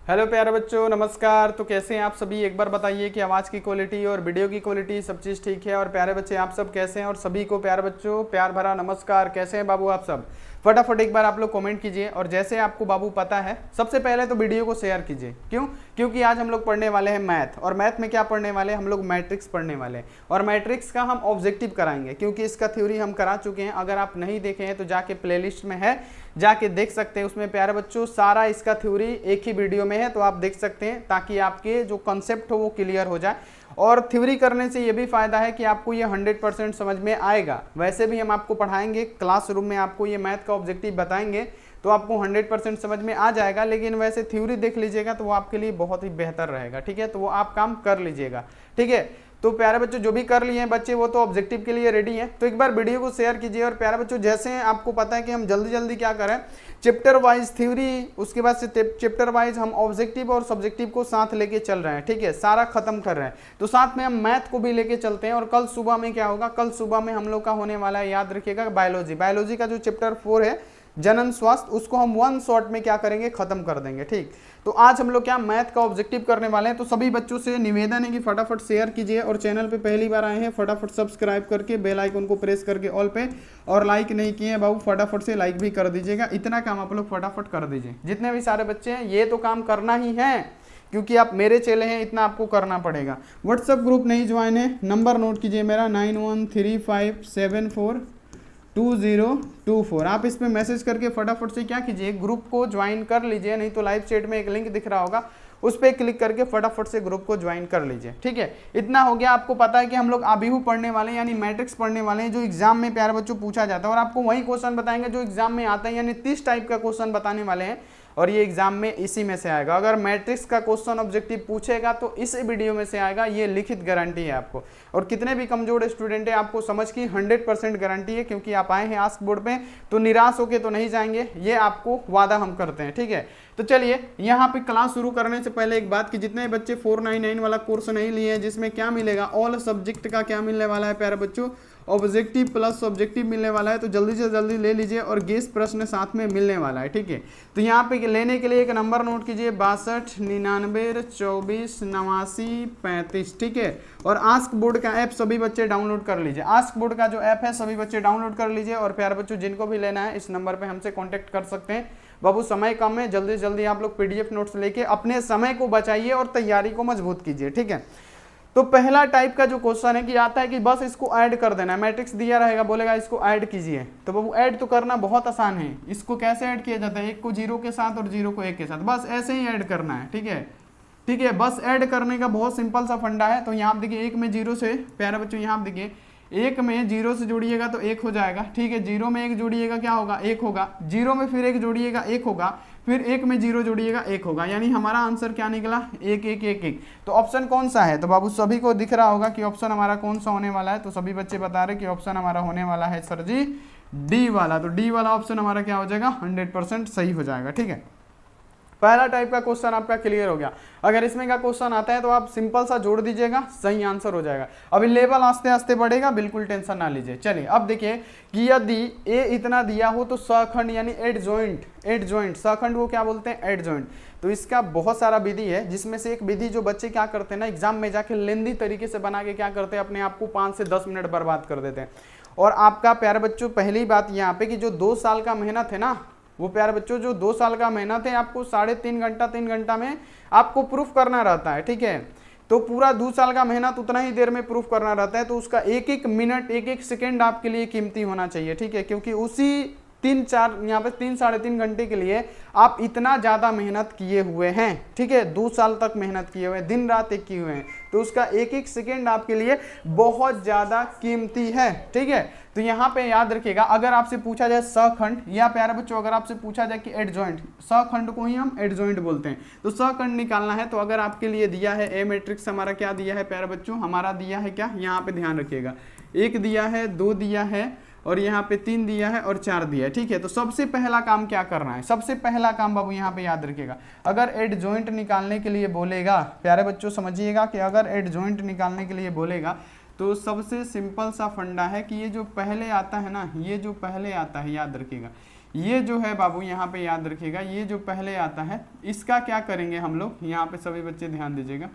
Hello प्यारे बच्चों, नमस्कार। तो कैसे हैं आप सभी? एक बार बताइए कि आवाज़ की क्वालिटी और वीडियो की क्वालिटी सब चीज़ ठीक है। और प्यारे बच्चे आप सब कैसे हैं? और सभी को प्यारे बच्चों प्यार भरा नमस्कार। कैसे हैं बाबू आप सब? फटाफट एक बार आप लोग कमेंट कीजिए। और जैसे आपको बाबू पता है, सबसे पहले तो वीडियो को शेयर कीजिए। क्यों? क्योंकि आज हम लोग पढ़ने वाले हैं मैथ। और मैथ में क्या पढ़ने वाले हैं? हम लोग मैट्रिक्स पढ़ने वाले हैं। और मैट्रिक्स का हम ऑब्जेक्टिव कराएंगे, क्योंकि इसका थ्योरी हम करा चुके हैं। अगर आप नहीं देखे हैं तो जाके प्लेलिस्ट में है, जाके देख सकते हैं। उसमें प्यारे बच्चों सारा इसका थ्योरी एक ही वीडियो में है, तो आप देख सकते हैं, ताकि आपके जो कॉन्सेप्ट हो वो क्लियर हो जाए। और थ्योरी करने से ये भी फायदा है कि आपको ये 100% समझ में आएगा। वैसे भी हम आपको पढ़ाएंगे क्लासरूम में, आपको ये मैथ का ऑब्जेक्टिव बताएंगे तो आपको 100% समझ में आ जाएगा। लेकिन वैसे थ्योरी देख लीजिएगा तो वो आपके लिए बहुत ही बेहतर रहेगा। ठीक है, तो वो आप काम कर लीजिएगा। ठीक है, तो प्यारे बच्चों जो भी कर लिए हैं बच्चे, वो तो ऑब्जेक्टिव के लिए रेडी हैं। तो एक बार वीडियो को शेयर कीजिए। और प्यारे बच्चों जैसे आपको पता है कि हम जल्दी जल्दी क्या करें, चैप्टर वाइज थ्योरी, उसके बाद से चैप्टर वाइज हम ऑब्जेक्टिव और सब्जेक्टिव को साथ लेके चल रहे हैं। ठीक है, सारा खत्म कर रहे हैं, तो साथ में हम मैथ को भी लेके चलते हैं। और कल सुबह में क्या होगा, कल सुबह में हम लोग का होने वाला है, याद रखिएगा, बायोलॉजी। बायोलॉजी का जो चैप्टर 4 है जनन स्वास्थ्य, उसको हम वन शॉट में क्या करेंगे, खत्म कर देंगे। ठीक, तो आज हम लोग क्या मैथ का ऑब्जेक्टिव करने वाले हैं। तो सभी बच्चों से निवेदन है कि फटाफट शेयर कीजिए। और चैनल पे पहली बार आए हैं, फटाफट सब्सक्राइब करके बेल आइकन को प्रेस करके ऑल पे, और लाइक नहीं किए हैं बाबू फटाफट से लाइक भी कर दीजिएगा। इतना काम आप लोग फटाफट कर दीजिए। जितने भी सारे बच्चे हैं ये तो काम करना ही है, क्योंकि आप मेरे चेले हैं, इतना आपको करना पड़ेगा। व्हाट्सएप ग्रुप नहीं ज्वाइन है, नंबर नोट कीजिए मेरा 9135742024। आप इस पे मैसेज करके फटाफट से क्या कीजिए, ग्रुप को ज्वाइन कर लीजिए। नहीं तो लाइव चैट में एक लिंक दिख रहा होगा, उस पर क्लिक करके फटाफट से ग्रुप को ज्वाइन कर लीजिए। ठीक है, इतना हो गया। आपको पता है कि हम लोग अबीहू पढ़ने वाले हैं, यानी मैट्रिक्स पढ़ने वाले हैं, जो एग्जाम में प्यारे बच्चों पूछा जाता है। और आपको वही क्वेश्चन बताएंगे जो एग्जाम में आता है, यानी 30 टाइप का क्वेश्चन बताने वाले हैं। और ये एग्जाम में इसी में से आएगा। अगर मैट्रिक्स का क्वेश्चन ऑब्जेक्टिव पूछेगा तो इस वीडियो में से आएगा, ये लिखित गारंटी है आपको। और कितने भी कमजोर स्टूडेंट है, आपको समझ की 100% गारंटी है, क्योंकि आप आए हैं आस्क बोर्ड पे, तो निराश होके तो नहीं जाएंगे, ये आपको वादा हम करते हैं। ठीक है, तो चलिए यहाँ पे क्लास शुरू करने से पहले एक बात कि जितने बच्चे 499 वाला कोर्स नहीं लिए हैं, जिसमें क्या मिलेगा, ऑल सब्जेक्ट का क्या मिलने वाला है प्यारे बच्चों, ऑब्जेक्टिव प्लस सब्जेक्टिव मिलने वाला है। तो जल्दी से जल्दी ले लीजिए, और गेस प्रश्न साथ में मिलने वाला है। ठीक है, तो यहाँ पे लेने के लिए एक नंबर नोट कीजिए, 6299248935। ठीक है, और आस्क बोर्ड का ऐप सभी बच्चे डाउनलोड कर लीजिए। आस्क बोर्ड का जो ऐप है सभी बच्चे डाउनलोड कर लीजिए। और प्यारे बच्चों जिनको भी लेना है इस नंबर पे हमसे कांटेक्ट कर सकते हैं। बाबू समय कम है, जल्दी से जल्दी आप लोग पीडीएफ नोट्स लेके अपने समय को बचाइए और तैयारी को मजबूत कीजिए। ठीक है, तो पहला टाइप का जो क्वेश्चन है कि आता है कि बस इसको ऐड कर देना है। मैट्रिक्स दिया रहेगा, बोलेगा इसको ऐड कीजिए। तो बाबू ऐड तो करना बहुत आसान है। इसको कैसे ऐड किया जाता है, 1 को 0 के साथ और 0 को 1 के साथ, बस ऐसे ही ऐड करना है। ठीक है, ठीक है, बस ऐड करने का बहुत सिंपल सा फंडा है। तो यहाँ आप देखिए 1 में 0 से, प्यारे बच्चों यहाँ आप देखिए 1 में 0 से जोड़िएगा तो 1 हो जाएगा। ठीक है, 0 में 1 जोड़िएगा क्या होगा, 1 होगा। 0 में फिर 1 जोड़िएगा 1 होगा, फिर 1 में 0 जोड़िएगा 1 होगा। यानी हमारा आंसर क्या निकला, 1 1 1 1। तो ऑप्शन कौन सा है? तो बाबू सभी को दिख रहा होगा कि ऑप्शन हमारा कौन सा होने वाला है। तो सभी बच्चे बता रहे कि ऑप्शन हमारा होने वाला है सर जी डी वाला। तो डी वाला ऑप्शन हमारा क्या हो जाएगा, 100% सही हो जाएगा। ठीक है, पहला टाइप का क्वेश्चन आपका क्लियर हो गया। अगर इसमें का क्वेश्चन आता है तो आप सिंपल सा जोड़ दीजिएगा, सही आंसर हो जाएगा। अभी लेवल आस्ते आस्ते बढ़ेगा, बिल्कुल टेंशन ना लीजिए। चलिए अब देखिए कि यदि ए इतना दिया हो तो सखंड यानी एडजॉइंट, सखंड को क्या बोलते हैं, एडजॉइंट। तो इसका बहुत सारा विधि है, जिसमें से एक विधि जो बच्चे क्या करते हैं ना, एग्जाम में जाके लेंदी तरीके से बना के क्या करते हैं, अपने आप को 5 से 10 मिनट बर्बाद कर देते हैं। और आपका प्यारे बच्चों पहली बात यहाँ पे कि जो 2 साल का मेहनत है ना, वो प्यारे बच्चों जो 2 साल का मेहनत है, आपको 3.5 घंटा 3 घंटा में आपको प्रूफ करना रहता है। ठीक है, तो पूरा 2 साल का मेहनत उतना ही देर में प्रूफ करना रहता है। तो उसका एक एक मिनट, एक एक सेकेंड आपके लिए कीमती होना चाहिए। ठीक है, क्योंकि उसी 3-4 यहाँ पे 3 साढ़े 3 घंटे के लिए आप इतना ज़्यादा मेहनत किए हुए हैं। ठीक है, 2 साल तक मेहनत किए हुए हैं, दिन रात एक किए हुए हैं। तो उसका एक एक सेकेंड आपके लिए बहुत ज़्यादा कीमती है। ठीक है, तो यहाँ पे याद रखिएगा, अगर आपसे पूछा जाए सखंड, या प्यारे बच्चों अगर आपसे पूछा जाए कि एडजॉइंट, सखंड को ही हम एडजॉइंट बोलते हैं। तो सखंड निकालना है, तो अगर आपके लिए दिया है ए मैट्रिक्स, हमारा क्या दिया है प्यारे बच्चों, हमारा दिया है क्या, यहाँ पे ध्यान रखिएगा, 1 दिया है, 2 दिया है, और यहाँ पे 3 दिया है, और 4 दिया है। ठीक है, तो सबसे पहला काम क्या करना है, सबसे पहला काम बाबू यहाँ पे याद रखिएगा, अगर एडजॉइंट निकालने के लिए बोलेगा, प्यारे बच्चों समझिएगा कि अगर एडजॉइंट निकालने के लिए बोलेगा तो सबसे सिंपल सा फंडा है कि ये जो पहले आता है ना, ये जो पहले आता है, याद रखिएगा ये जो है बाबू यहाँ पे याद रखिएगा, ये जो पहले आता है इसका क्या करेंगे हम लोग, यहाँ पे सभी बच्चे ध्यान दीजिएगा,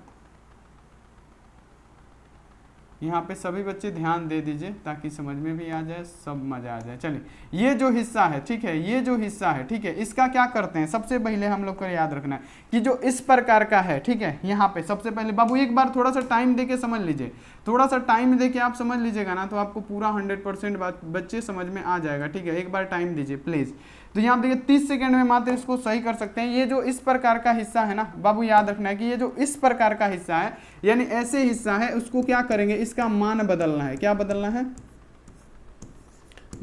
यहाँ पे सभी बच्चे ध्यान दे दीजिए ताकि समझ में भी आ जाए, सब मजा आ जाए। चलिए ये जो हिस्सा है, ठीक है, ये जो हिस्सा है, ठीक है, इसका क्या करते हैं, सबसे पहले हम लोग को याद रखना है कि जो इस प्रकार का है, ठीक है, यहाँ पे सबसे पहले बाबू एक बार थोड़ा सा टाइम दे के समझ लीजिए, थोड़ा सा टाइम दे के आप समझ लीजिएगा ना तो आपको पूरा 100% बच्चे समझ में आ जाएगा, ठीक है, एक बार टाइम दीजिए प्लीज। तो यहाँ देखिए 30 सेकंड में मात्र इसको सही कर सकते हैं। ये जो इस प्रकार का हिस्सा है ना बाबू, याद रखना है कि ये जो इस प्रकार का हिस्सा है यानी ऐसे हिस्सा है, उसको क्या करेंगे, इसका मान बदलना है। क्या बदलना है,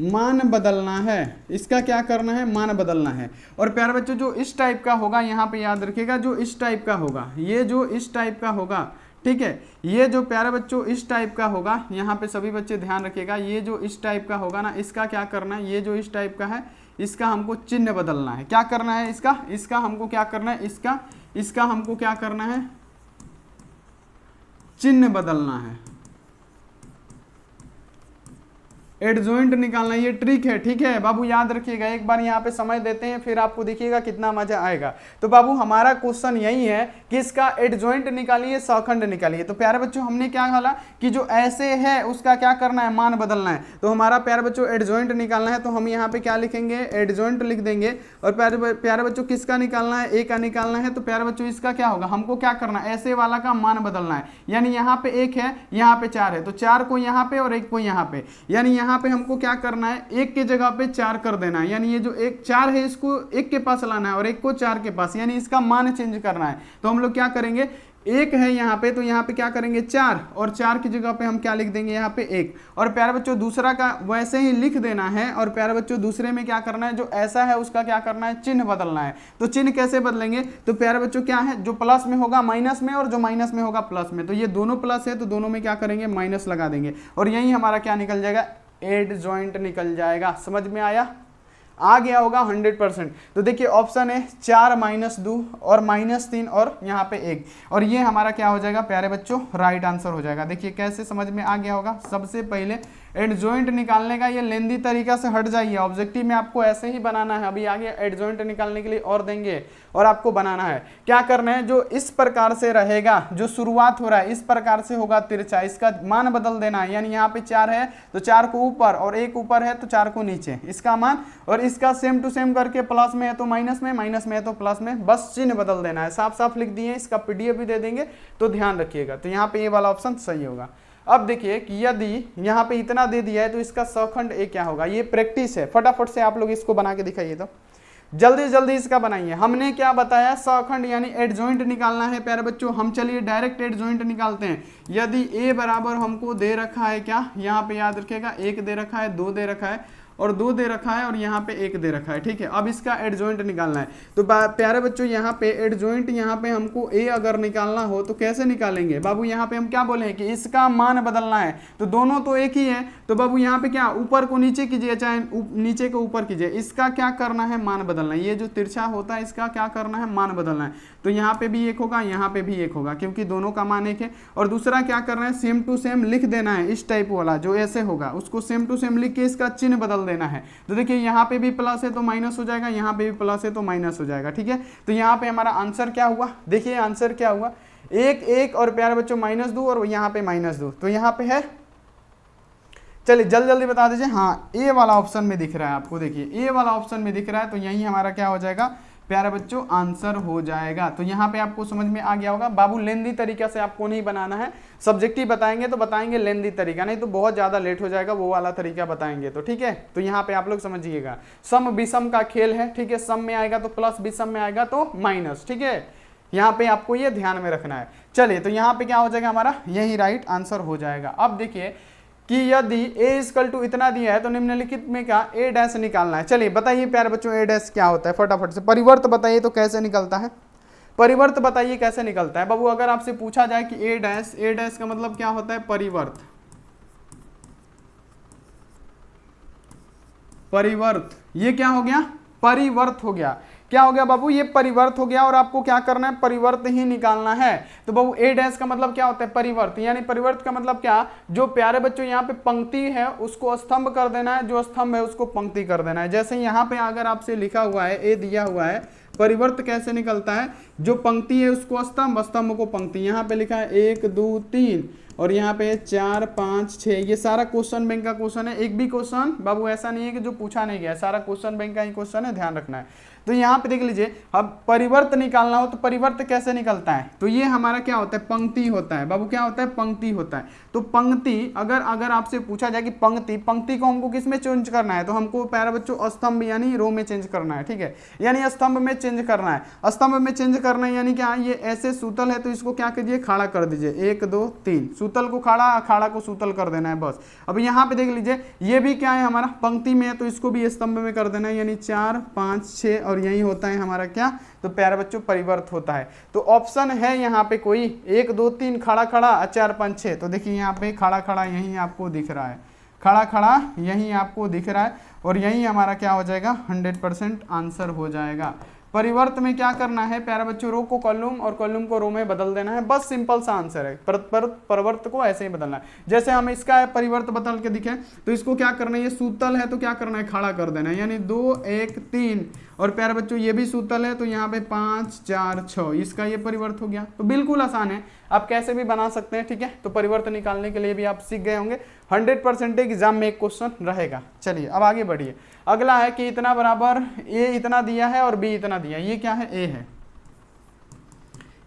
मान बदलना है। इसका क्या करना है, मान बदलना है। और प्यारे बच्चों जो इस टाइप का होगा, यहाँ पे याद रखिएगा, जो इस टाइप का होगा, ये जो इस टाइप का होगा, ठीक है, ये जो प्यारे बच्चों इस टाइप का होगा, यहाँ पे सभी बच्चे ध्यान रखिएगा, ये जो इस टाइप का होगा ना, इसका क्या करना है, ये जो इस टाइप का है इसका हमको चिन्ह बदलना है। क्या करना है, इसका हमको क्या करना है, इसका हमको क्या करना है, चिन्ह बदलना है, एडजॉइंट निकालना, ये ट्रिक है, ठीक है बाबू, याद रखिएगा। एक बार यहाँ पे समझ देते हैं फिर आपको देखिएगा कितना मजा आएगा। तो बाबू हमारा क्वेश्चन यही है कि इसका एडजॉइंट निकालिए, सखंड निकालिए। तो प्यारे बच्चों हमने क्या बोला कि जो ऐसे है उसका क्या करना है, मान बदलना है। तो हमारा प्यारे बच्चों एडजॉइंट निकालना है, तो हम यहाँ पे क्या लिखेंगे, एडजॉइंट लिख देंगे। और प्यारे बच्चों किसका निकालना है, ए का निकालना है। तो प्यारे बच्चों इसका क्या होगा, हमको क्या करना है, ऐसे वाला का मान बदलना है। यानी यहाँ पे 1 है, यहाँ पे 4 है, तो 4 को यहाँ पे और 1 को यहाँ पे, यानी यहाँ पे हमको क्या करना है, 1 के जगह पे 4 कर देना है। यानी ये जो 4 है इसको 1 के पास लाना है और 1 को 4 के पास, यानी इसका मान चेंज करना है। तो हम लोग क्या करेंगे, 1 है यहाँ पे, तो यहाँ पे क्या करेंगे 4, और 4 की जगह पे हम क्या लिख देंगे, यहाँ पे 1। और प्यारे बच्चों दूसरा का वैसे ही लिख देना है। और प्यारे बच्चों दूसरे में क्या करना है, जो ऐसा है उसका क्या करना है, चिन्ह बदलना है। तो चिन्ह कैसे बदलेंगे, तो प्यारे बच्चों क्या है, जो प्लस में होगा माइनस में और जो माइनस में होगा प्लस में। तो ये दोनों प्लस है तो दोनों में क्या करेंगे, माइनस लगा देंगे। और यही हमारा क्या निकल जाएगा, एडजॉइंट निकल जाएगा। समझ में आया, आ गया होगा 100%। तो देखिए ऑप्शन है 4 - 2 और -3 और यहाँ पे 1, और ये हमारा क्या हो जाएगा प्यारे बच्चों, राइट आंसर हो जाएगा। देखिए कैसे समझ में आ गया होगा। सबसे पहले एडजॉइंट निकालने का ये लेंदी तरीका से हट जाइए, ऑब्जेक्टिव में आपको ऐसे ही बनाना है। अभी आगे एडजॉइंट निकालने के लिए और देंगे और आपको बनाना है। क्या करना है, जो इस प्रकार से रहेगा, जो शुरुआत हो रहा है इस प्रकार से होगा तिरछा, इसका मान बदल देना है। यानी यहाँ पे 4 है तो 4 को ऊपर, और 1 ऊपर है तो 4 को नीचे, इसका मान। और इसका सेम टू सेम करके प्लस में है तो माइनस में, माइनस में है तो प्लस में, बस चिन्ह बदल देना है। साफ साफ लिख दिए, इसका पीडीएफ भी दे देंगे तो ध्यान रखिएगा। तो यहाँ पे ये वाला ऑप्शन सही होगा। अब देखिए कि यदि यहाँ पे इतना दे दिया है तो इसका सखंड ए क्या होगा। ये प्रैक्टिस है, फटाफट से आप लोग इसको बना के दिखाइए, तो जल्दी जल्दी इसका बनाइए। हमने क्या बताया, सखंड यानी एडजॉइंट निकालना है प्यारे बच्चों। हम चलिए डायरेक्ट एडजॉइंट निकालते हैं। यदि ए बराबर हमको दे रखा है, क्या यहाँ पे याद रखिएगा, 1 दे रखा है, 2 दे रखा है और 2 दे रखा है और यहाँ पे 1 दे रखा है, ठीक है। अब इसका एडजॉइंट निकालना है। तो प्यारे बच्चों यहाँ पे एडजॉइंट, यहाँ पे हमको ए अगर निकालना हो तो कैसे निकालेंगे बाबू। यहाँ पे हम क्या बोले हैं कि इसका मान बदलना है, तो दोनों तो एक ही है। तो बाबू यहाँ पे क्या, ऊपर को नीचे कीजिए चाहे नीचे को ऊपर कीजिए, इसका क्या करना है, मान बदलना है। ये जो तिरछा होता है इसका क्या करना है, मान बदलना है। तो यहाँ पे भी 1 होगा, यहाँ पे भी 1 होगा, क्योंकि दोनों का मान 1 है। और दूसरा क्या करना है, सेम टू सेम लिख देना है। इस टाइप वाला जो ऐसे होगा उसको सेम टू सेम लिख के इसका चिन्ह बदल देना है। तो देखिए यहाँ पे भी प्लस है तो माइनस हो जाएगा, यहाँ पे भी प्लस है तो माइनस हो जाएगा, ठीक है। तो यहाँ पे हमारा आंसर क्या हुआ, देखिए आंसर क्या हुआ, 1 1 और प्यारे बच्चों -2 और यहाँ पे -2। तो यहाँ पे है, चलिए जल्दी जल्दी बता दीजिए। हाँ, ए वाला ऑप्शन में दिख रहा है आपको, देखिए ए वाला ऑप्शन में दिख रहा है। तो यही हमारा क्या हो जाएगा प्यारे बच्चों, आंसर हो जाएगा। तो यहाँ पे आपको समझ में आ गया होगा। बाबू लेंदी तरीका से आपको नहीं बनाना है, सब्जेक्टिव बताएंगे तो बताएंगे लेंदी तरीका, नहीं तो बहुत ज़्यादा लेट हो जाएगा, वो वाला तरीका बताएंगे तो, ठीक है। तो यहाँ पे आप लोग समझिएगा, सम विषम का खेल है, ठीक है। सम में आएगा तो प्लस, विषम में आएगा तो माइनस, ठीक है। यहाँ पे आपको ये ध्यान में रखना है। चलिए तो यहाँ पे क्या हो जाएगा हमारा, यही राइट आंसर हो जाएगा। अब देखिए कि यदि a = इतना दिया है तो निम्नलिखित में क्या a' निकालना है। चलिए बताइए प्यारे बच्चों a' क्या होता है, फटाफट से परिवर्त बताइए तो कैसे निकलता है, परिवर्त बताइए कैसे निकलता है बाबू। अगर आपसे पूछा जाए कि a' का मतलब क्या होता है, परिवर्त, परिवर्त, ये क्या हो गया, परिवर्त हो गया। क्या हो गया बाबू, ये परिवर्त हो गया और आपको क्या करना है, परिवर्त ही निकालना है। तो बाबू ए डैश का मतलब क्या होता है, परिवर्त, यानी परिवर्त का मतलब क्या, जो प्यारे बच्चों यहाँ पे पंक्ति है उसको स्तंभ कर देना है, जो स्तंभ है उसको पंक्ति कर देना है। जैसे यहाँ पे अगर आपसे लिखा हुआ है, ए दिया हुआ है, परिवर्त कैसे निकलता है, जो पंक्ति है उसको स्तंभ, स्तंभ को पंक्ति। यहाँ पे लिखा है 1 2 3 और यहाँ पे 4 5 6, ये सारा क्वेश्चन बैंक का क्वेश्चन है। एक भी क्वेश्चन बाबू ऐसा नहीं है कि जो पूछा नहीं गया, सारा क्वेश्चन बैंक का ही क्वेश्चन है, ध्यान रखना है। तो यहाँ पे देख लीजिए, अब परिवर्त निकालना हो तो परिवर्त कैसे निकलता है, तो ये हमारा क्या होता है, पंक्ति होता है बाबू, क्या होता है, पंक्ति होता है। तो पंक्ति अगर आपसे पूछा जाए कि पंक्ति को हमको किस में चेंज करना है, तो हमको प्यारे बच्चों स्तंभ यानी रो में चेंज करना है, ठीक है, यानी स्तंभ में चेंज करना है। स्तंभ में चेंज करना है यानी क्या, ये ऐसे सूतल है तो इसको क्या कीजिए, खड़ा कर दीजिए, 1 2 3, सूतल को खड़ा को सूतल कर देना है बस। अब यहाँ पे देख लीजिए, ये भी क्या है हमारा पंक्ति में है तो इसको भी स्तंभ में कर देना है, यानी 4 5 6 और यही होता है हमारा क्या, तो प्यारे बच्चों परिवर्त होता है। तो ऑप्शन है यहाँ पे कोई 1 2 3 खड़ा 4 5 6, तो देखिए यहाँ पे खड़ा यही आपको दिख रहा है, खड़ा यही आपको दिख रहा है और यही हमारा क्या हो जाएगा, 100% आंसर हो जाएगा। परिवर्त में क्या करना है प्यारे बच्चों, रो को कॉलम और कॉलम को रो में बदल देना है, बस सिंपल सा आंसर है। परिवर्त को ऐसे ही बदलना है। जैसे हम इसका परिवर्त बदल के दिखे तो इसको क्या करना है, ये सूतल है तो क्या करना है, खड़ा कर देना है, यानी 2 1 3 और प्यारे बच्चों ये भी सूतल है तो यहाँ पे 5 4 6, इसका ये परिवर्त हो गया। तो बिल्कुल आसान है, आप कैसे भी बना सकते हैं, ठीक है। तो परिवर्त निकालने के लिए भी आप सीख गए होंगे, 100% एग्जाम में एक क्वेश्चन रहेगा। चलिए अब आगे बढ़िए। अगला है कि इतना बराबर ए इतना दिया है और बी इतना दिया है, ये क्या है, ए है,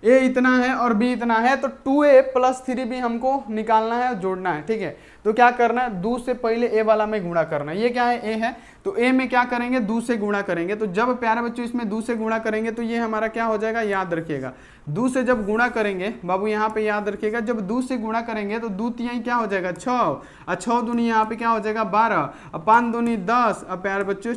ए इतना है और बी इतना है, तो 2a + 3b हमको निकालना है, जोड़ना है, ठीक है। तो क्या करना है, 2 से पहले ए वाला में गुणा करना है, ये क्या है, ए है, तो ए में क्या करेंगे, 2 से गुणा करेंगे। तो जब प्यारे बच्चों इसमें 2 से गुणा करेंगे तो ये हमारा क्या हो जाएगा, याद रखिएगा, 2 से जब गुणा करेंगे बाबू, यहाँ पे याद रखिएगा, जब 2 से गुणा करेंगे तो 2 तिहाई क्या हो जाएगा, 6 और 6 दूनी यहाँ पे क्या हो जाएगा 12 और 5 दूनी 10 और प्यारे बच्चों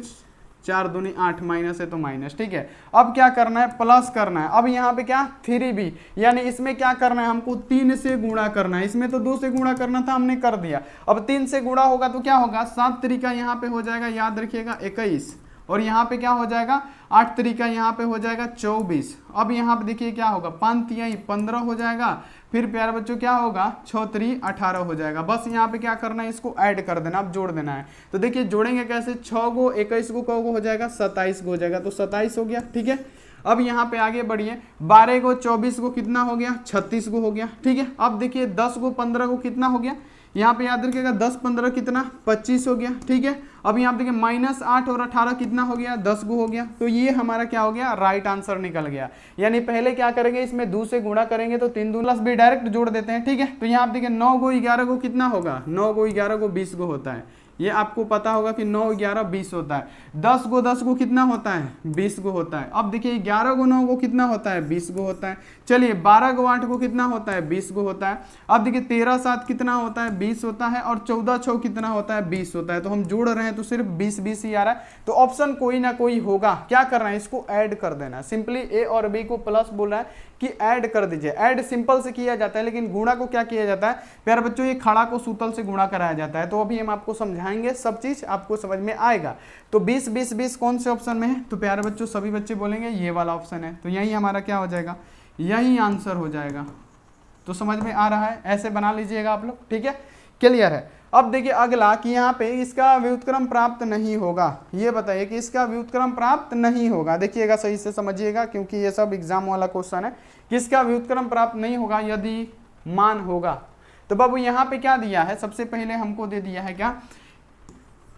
4 दूनी 8, माइनस है तो माइनस, ठीक है। अब क्या करना है, प्लस करना है। अब यहाँ पे क्या 3b, यानी इसमें क्या करना है, हमको 3 से गुणा करना है, इसमें तो 2 से गुणा करना था, हमने कर दिया। अब 3 से गुणा होगा तो क्या होगा, 7 तरीका यहाँ पे हो जाएगा, याद रखिएगा 21 और यहाँ पे क्या हो जाएगा 8 तरीका यहाँ पे हो जाएगा 24। अब यहाँ पे देखिए क्या होगा, 5 तिहाई 15 हो जाएगा, फिर प्यारे बच्चों क्या होगा 6 3 18 हो जाएगा। बस यहाँ पे क्या करना है, इसको ऐड कर देना, अब जोड़ देना है। तो देखिए जोड़ेंगे कैसे, 6 को 21 को हो जाएगा 27 को हो जाएगा, तो 27 हो गया, ठीक है। अब यहाँ पे आगे बढ़िए, 12 को 24 को कितना हो गया, 36 को हो गया, ठीक है। अब देखिए 10 को 15 को कितना हो गया, यहाँ पे याद रखिएगा 10 15 कितना 25 हो गया, ठीक है। अब यहाँ पे देखिए -8 और 18 कितना हो गया, 10 को हो गया। तो ये हमारा क्या हो गया, राइट आंसर निकल गया। यानी पहले क्या करेंगे, इसमें 2 से गुणा करेंगे तो 3 2 प्लस भी डायरेक्ट जोड़ देते हैं, ठीक है। तो यहाँ पे देखिए 9 को 11 को कितना होगा, 9 को 11 को 20 को होता है, ये आपको पता होगा कि 9 11 20 होता है। 10 को कितना होता है, 20 को होता है। अब देखिए 11 को 9 को कितना होता है, 20 को होता है। चलिए 12 को 8 को कितना होता है, 20 को होता है। अब देखिए 13 7 कितना होता है, 20 होता है और 14 6 कितना होता है, 20 होता है। तो हम जोड़ रहे हैं तो सिर्फ 20 20 ही आ रहा है। तो ऑप्शन कोई ना कोई होगा, क्या करना है, इसको ऐड कर देना। सिंपली ए और बी को प्लस बोल रहा है कि ऐड कर दीजिए। ऐड सिंपल से किया जाता है, लेकिन गुणा को क्या किया जाता है प्यारे बच्चों, ये खड़ा को सूतल से गुणा कराया जाता है। तो अभी हम आपको समझाएंगे, सब चीज आपको समझ में आएगा। तो 20 20 20 कौन से ऑप्शन में है, तो प्यारे बच्चों सभी बच्चे बोलेंगे ये वाला ऑप्शन है। तो यही हमारा क्या हो जाएगा, यही आंसर हो जाएगा। तो समझ में आ रहा है, ऐसे बना लीजिएगा आप लोग, ठीक है, क्लियर है। अब देखिए अगला कि यहाँ पे इसका व्युत्क्रम प्राप्त नहीं होगा, ये बताइए कि इसका व्युत्क्रम प्राप्त नहीं होगा। देखिएगा सही से समझिएगा, क्योंकि ये सब एग्जाम वाला क्वेश्चन है। किसका व्युत्क्रम प्राप्त नहीं होगा यदि मान होगा। तो बाबू यहाँ पे क्या दिया है, सबसे पहले हमको दे दिया है क्या,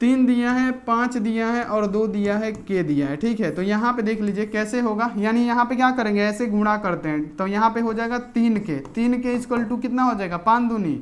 3 दिया है, 5 दिया है और 2 दिया है, के दिया है, ठीक है। तो यहाँ पे देख लीजिए कैसे होगा, यानी यहाँ पे क्या करेंगे, ऐसे गुणा करते हैं। तो यहाँ पे हो जाएगा 3 के इक्वल टू कितना हो जाएगा, 5 दूनी,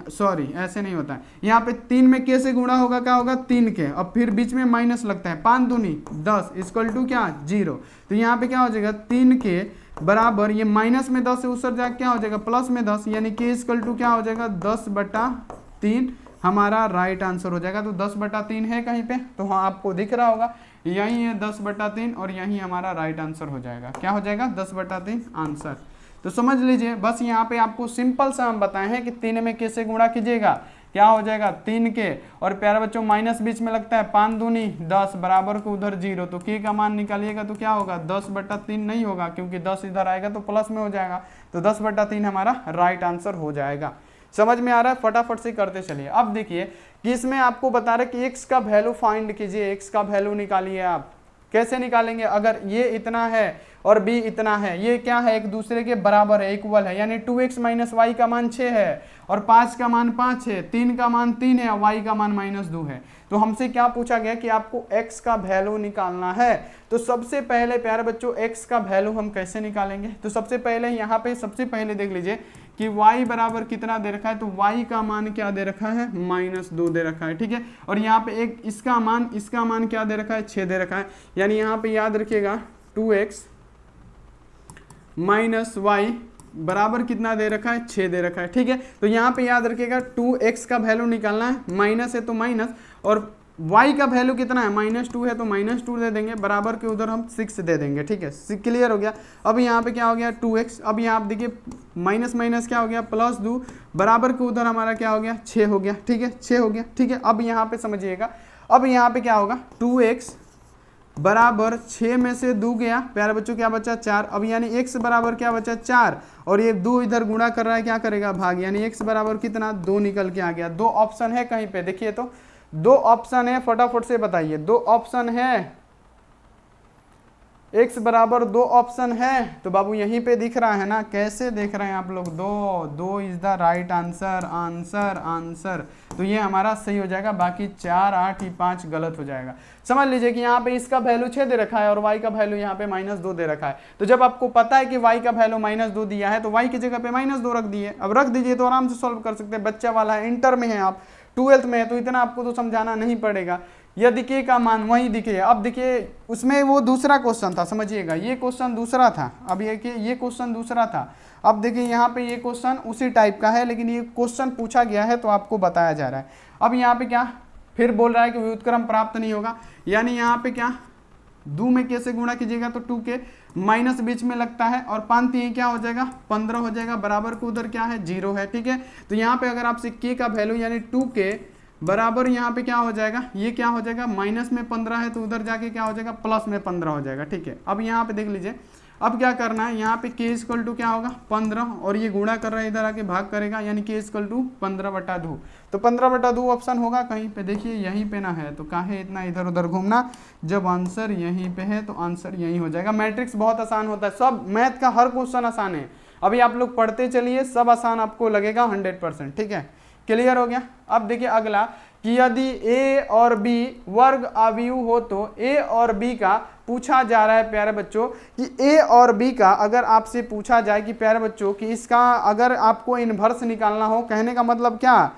सॉरी ऐसे नहीं होता है, यहाँ पे 3 में के से गुणा होगा, क्या होगा 3 के, और फिर बीच में माइनस लगता है, 5 दूनी 10 इक्वल टू क्या 0। तो यहाँ पे क्या हो जाएगा 3 के बराबर, ये माइनस में 10 से उसर जाकर क्या हो जाएगा प्लस में 10, यानी के इक्वल टू क्या हो जाएगा 10/3 हमारा राइट आंसर हो जाएगा। तो 10/3 है कहीं पे, तो हाँ आपको दिख रहा होगा, यही है 10/3 और यही हमारा राइट आंसर हो जाएगा। क्या हो जाएगा 10/3 आंसर। तो समझ लीजिए, बस यहाँ पे आपको सिंपल सा हम बताए हैं कि 3 में कैसे गुणा कीजिएगा, क्या हो जाएगा 3 के, और प्यारे बच्चों माइनस बीच में लगता है, 5 दूनी 10 बराबर को उधर 0, तो के का मान निकालिएगा तो क्या होगा 10/3 नहीं होगा, क्योंकि 10 इधर आएगा तो प्लस में हो जाएगा, तो 10/3 हमारा राइट आंसर हो जाएगा। समझ में आ रहा है, फटाफट से करते चलिए। अब देखिए कि इसमें आपको बता रहे कि x का वैल्यू फाइंड कीजिए, x का वैल्यू निकालिए। आप कैसे निकालेंगे, अगर ये इतना है और b इतना है, ये क्या है एक दूसरे के बराबर है, इक्वल है, यानी 2x - y का मान 6 है और 5 का मान 5 है, 3 का मान 3 है और y का मान -2 है। तो हमसे क्या पूछा गया कि आपको x का वैल्यू निकालना है। तो सबसे पहले प्यारे बच्चों x का वैल्यू हम कैसे निकालेंगे, तो सबसे पहले यहाँ पे सबसे पहले देख लीजिए कि y बराबर कितना दे रखा है, तो y का मान क्या दे रखा है -2 दे रखा है, ठीक है। और यहाँ पे एक इसका मान क्या दे रखा है 6 दे रखा है, यानी यहाँ पे याद रखिएगा 2x - y बराबर कितना दे रखा है 6 दे रखा है, ठीक है। तो यहाँ पे याद रखिएगा 2x का वैल्यू निकालना है, माइनस है तो माइनस, और y का वैल्यू कितना है -2 है तो -2 दे देंगे, बराबर के उधर हम 6 दे देंगे, ठीक है। क्लियर हो गया। अब यहाँ पे क्या हो गया 2x, अब यहाँ आप देखिए माइनस माइनस क्या हो गया +2, बराबर के उधर हमारा क्या हो गया 6 हो गया, ठीक है, 6 हो गया, ठीक है। अब यहाँ पे समझिएगा, अब यहाँ पे क्या होगा 2x बराबर 6 में से 2 गया, प्यारे बच्चों क्या बचा 4, अब यानी x बराबर क्या बचा 4, और ये 2 इधर गुणा कर रहा है, क्या करेगा भाग, यानी x बराबर कितना 2 निकल के आ गया। 2 ऑप्शन है कहीं पे, देखिए तो 2 ऑप्शन है, फटाफट से बताइए 2 ऑप्शन है, x बराबर 2 ऑप्शन है, तो बाबू यहीं पे दिख रहा है ना, कैसे देख रहे हैं आप लोग, 2 is the right answer, answer. तो ये हमारा सही हो जाएगा, बाकी 4, 8, 5 गलत हो जाएगा। समझ लीजिए कि यहाँ पे इसका वैल्यू 6 दे रखा है और y का वैल्यू यहाँ पे -2 दे रखा है। तो जब आपको पता है कि y का वैल्यू -2 दिया है तो y की जगह पे -2 रख दिए। अब रख दीजिए तो आराम से सॉल्व कर सकते हैं, बच्चा वाला है, इंटर में है आप, 12th में है, तो इतना आपको तो समझाना नहीं पड़ेगा। यदि के का मान वही दिखे, अब देखिए उसमें वो दूसरा क्वेश्चन था, समझिएगा ये क्वेश्चन दूसरा था, अब ये क्वेश्चन दूसरा था। अब देखिए यहाँ पे ये क्वेश्चन उसी टाइप का है, लेकिन ये क्वेश्चन पूछा गया है तो आपको बताया जा रहा है। अब यहाँ पे क्या फिर बोल रहा है कि व्युत्क्रम प्राप्त नहीं होगा, यानी यहाँ पे क्या 2 में कैसे गुणा कीजिएगा, तो 2 के माइनस बीच में लगता है और 5 3 क्या हो जाएगा 15 हो जाएगा, बराबर को उधर क्या है 0 है, ठीक है। तो यहाँ पे अगर आपसे के का वैल्यू यानी 2 के बराबर यहाँ पे क्या हो जाएगा, ये क्या हो जाएगा माइनस में 15 है तो उधर जाके क्या हो जाएगा प्लस में 15 हो जाएगा, ठीक है। अब यहाँ पे देख लीजिए, अब क्या करना है, यहाँ पे k = क्या होगा 15, और ये गुणा कर रहा है इधर आके भाग करेगा, यानी k = 15/2, तो 15/2 ऑप्शन होगा कहीं पे, देखिए यहीं पे ना है तो काहे इतना इधर उधर घूमना, जब आंसर यहीं पे है तो आंसर यहीं हो जाएगा। मैट्रिक्स बहुत आसान होता है, सब मैथ का हर क्वेश्चन आसान है, अभी आप लोग पढ़ते चलिए सब आसान आपको लगेगा 100%, ठीक है। क्लियर हो गया। अब देखिए अगला कि यदि a और b वर्ग अवयव हो तो a और b का पूछा जा रहा है प्यारे बच्चों कि a और b का अगर आपसे पूछा जाए कि प्यारे बच्चों कि इसका अगर आपको इनवर्स निकालना हो, कहने का मतलब क्या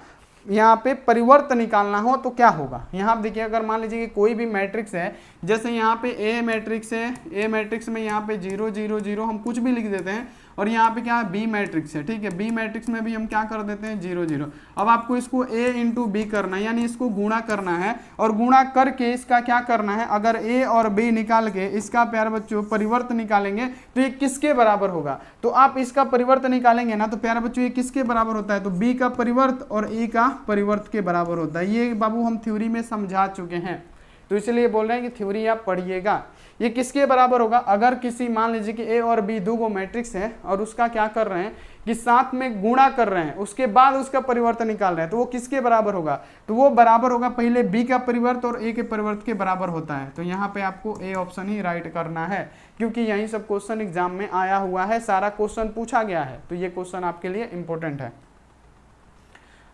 यहाँ पे परिवर्त निकालना हो तो क्या होगा। यहाँ आप देखिए अगर मान लीजिए कि कोई भी मैट्रिक्स है, जैसे यहाँ पे A मैट्रिक्स है, A मैट्रिक्स में यहाँ पे 0 0 0 हम कुछ भी लिख देते हैं, और यहाँ पे क्या है B मैट्रिक्स है, ठीक है, B मैट्रिक्स में भी हम क्या कर देते हैं 0 0। अब आपको इसको A × B करना है, यानी इसको गुणा करना है, और गुणा करके इसका क्या करना है, अगर A और B निकाल के इसका प्यारे बच्चों परिवर्त निकालेंगे तो ये किसके बराबर होगा। तो आप इसका परिवर्त निकालेंगे ना तो प्यारे बच्चों ये किसके बराबर होता है, तो B का परिवर्त और A का परिवर्त के बराबर होता है। ये बाबू हम थ्योरी में समझा चुके हैं, तो इसलिए बोल रहे हैं कि थ्योरी आप पढ़िएगा। ये किसके बराबर होगा, अगर किसी मान लीजिए कि A और B दो गो मैट्रिक्स है और उसका क्या कर रहे हैं कि साथ में गुणा कर रहे हैं, उसके बाद उसका परिवर्तन निकाल रहे हैं, तो वो किसके बराबर होगा, तो वो बराबर होगा पहले B का परिवर्त और A के परिवर्त के बराबर होता है। तो यहाँ पे आपको A ऑप्शन ही राइट करना है, क्योंकि यही सब क्वेश्चन एग्जाम में आया हुआ है, सारा क्वेश्चन पूछा गया है, तो ये क्वेश्चन आपके लिए इंपॉर्टेंट है।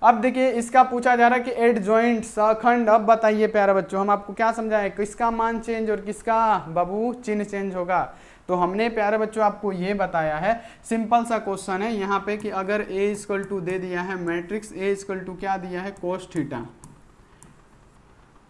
अब देखिए इसका पूछा जा रहा है कि एडजॉइंट सखंड, अब बताइए प्यारे बच्चों हम आपको क्या समझाएं, किसका मान चेंज और किसका बाबू चिन्ह चेंज होगा। तो हमने प्यारे बच्चों आपको ये बताया है, सिंपल सा क्वेश्चन है यहाँ पे कि अगर A = दे दिया है मैट्रिक्स A = क्या दिया है cos थीटा,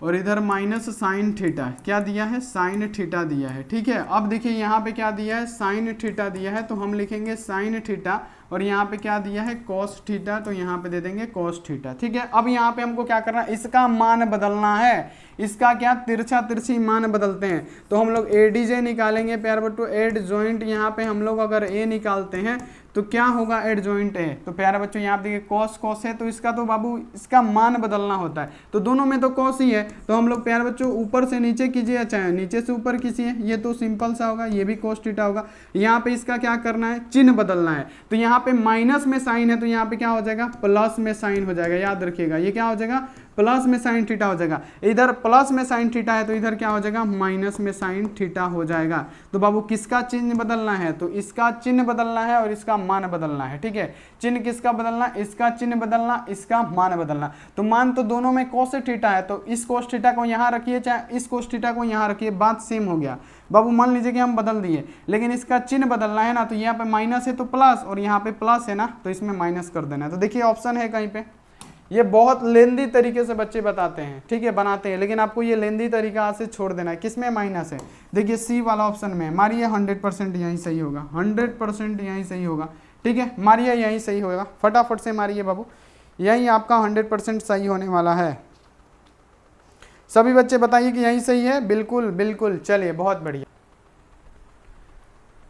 और इधर माइनस साइन थीटा, क्या दिया है साइन थीटा दिया है, ठीक है। अब देखिए यहाँ पे क्या दिया है साइन थीटा दिया है, तो हम लिखेंगे साइन थीटा, और यहाँ पे क्या दिया है कॉस थीटा, तो यहाँ पे दे देंगे कॉस थीटा, ठीक है। अब यहाँ पे हमको क्या करना है, इसका मान बदलना है, इसका क्या तिरछा तिरछी मान बदलते हैं, तो हम लोग एडीजे निकालेंगे प्यारे बच्चों, एड जॉइंट यहाँ पे हम लोग अगर ए निकालते हैं तो क्या होगा, एडजॉइंट है। तो प्यारे बच्चों यहाँ देखिए कॉस कॉस है, तो इसका तो बाबू इसका मान बदलना होता है, तो दोनों में तो कॉस ही है, तो हम लोग प्यारे बच्चों ऊपर से नीचे कीजिए, अच्छा नीचे से ऊपर कीजिए, ये तो सिंपल सा होगा, ये भी कॉस थीटा होगा। यहाँ पे इसका क्या करना है, चिन्ह बदलना है, तो यहाँ पे माइनस में साइन है, तो यहाँ पे क्या हो जाएगा, प्लस में साइन हो जाएगा। याद रखिएगा ये क्या हो जाएगा, प्लस में साइन थीटा हो जाएगा। इधर प्लस में साइन थीटा है तो इधर क्या हो जाएगा, माइनस में साइन थीटा हो जाएगा। तो बाबू किसका चिन्ह बदलना है, तो इसका चिन्ह बदलना है और इसका मान बदलना है। ठीक है, चिन्ह किसका बदलना, इसका चिन्ह बदलना, इसका मान बदलना। तो मान तो दोनों में कोस थीटा है, तो इस कोस थीटा को यहाँ रखिए चाहे इस कोस थीटा को यहाँ रखिए, बात सेम हो गया। बाबू मान लीजिए कि हम बदल दिए, लेकिन इसका चिन्ह बदलना है ना, तो यहाँ पे माइनस है तो प्लस, और यहाँ पे प्लस है ना तो इसमें माइनस कर देना है। तो देखिए ऑप्शन है कहीं पे, ये बहुत लेंदी तरीके से बच्चे बताते हैं, ठीक है बनाते हैं, लेकिन आपको ये लेंदी तरीका आज से छोड़ देना है। किसमें माइनस है, देखिए सी वाला ऑप्शन में मारिए, 100% यहीं सही होगा, 100% यहीं सही होगा। ठीक है, मारिए यहीं सही होगा, फटाफट से मारिए बाबू, यहीं आपका 100% सही होने वाला है। सभी बच्चे बताइए कि यहीं सही है, बिल्कुल बिल्कुल, चलिए बहुत बढ़िया।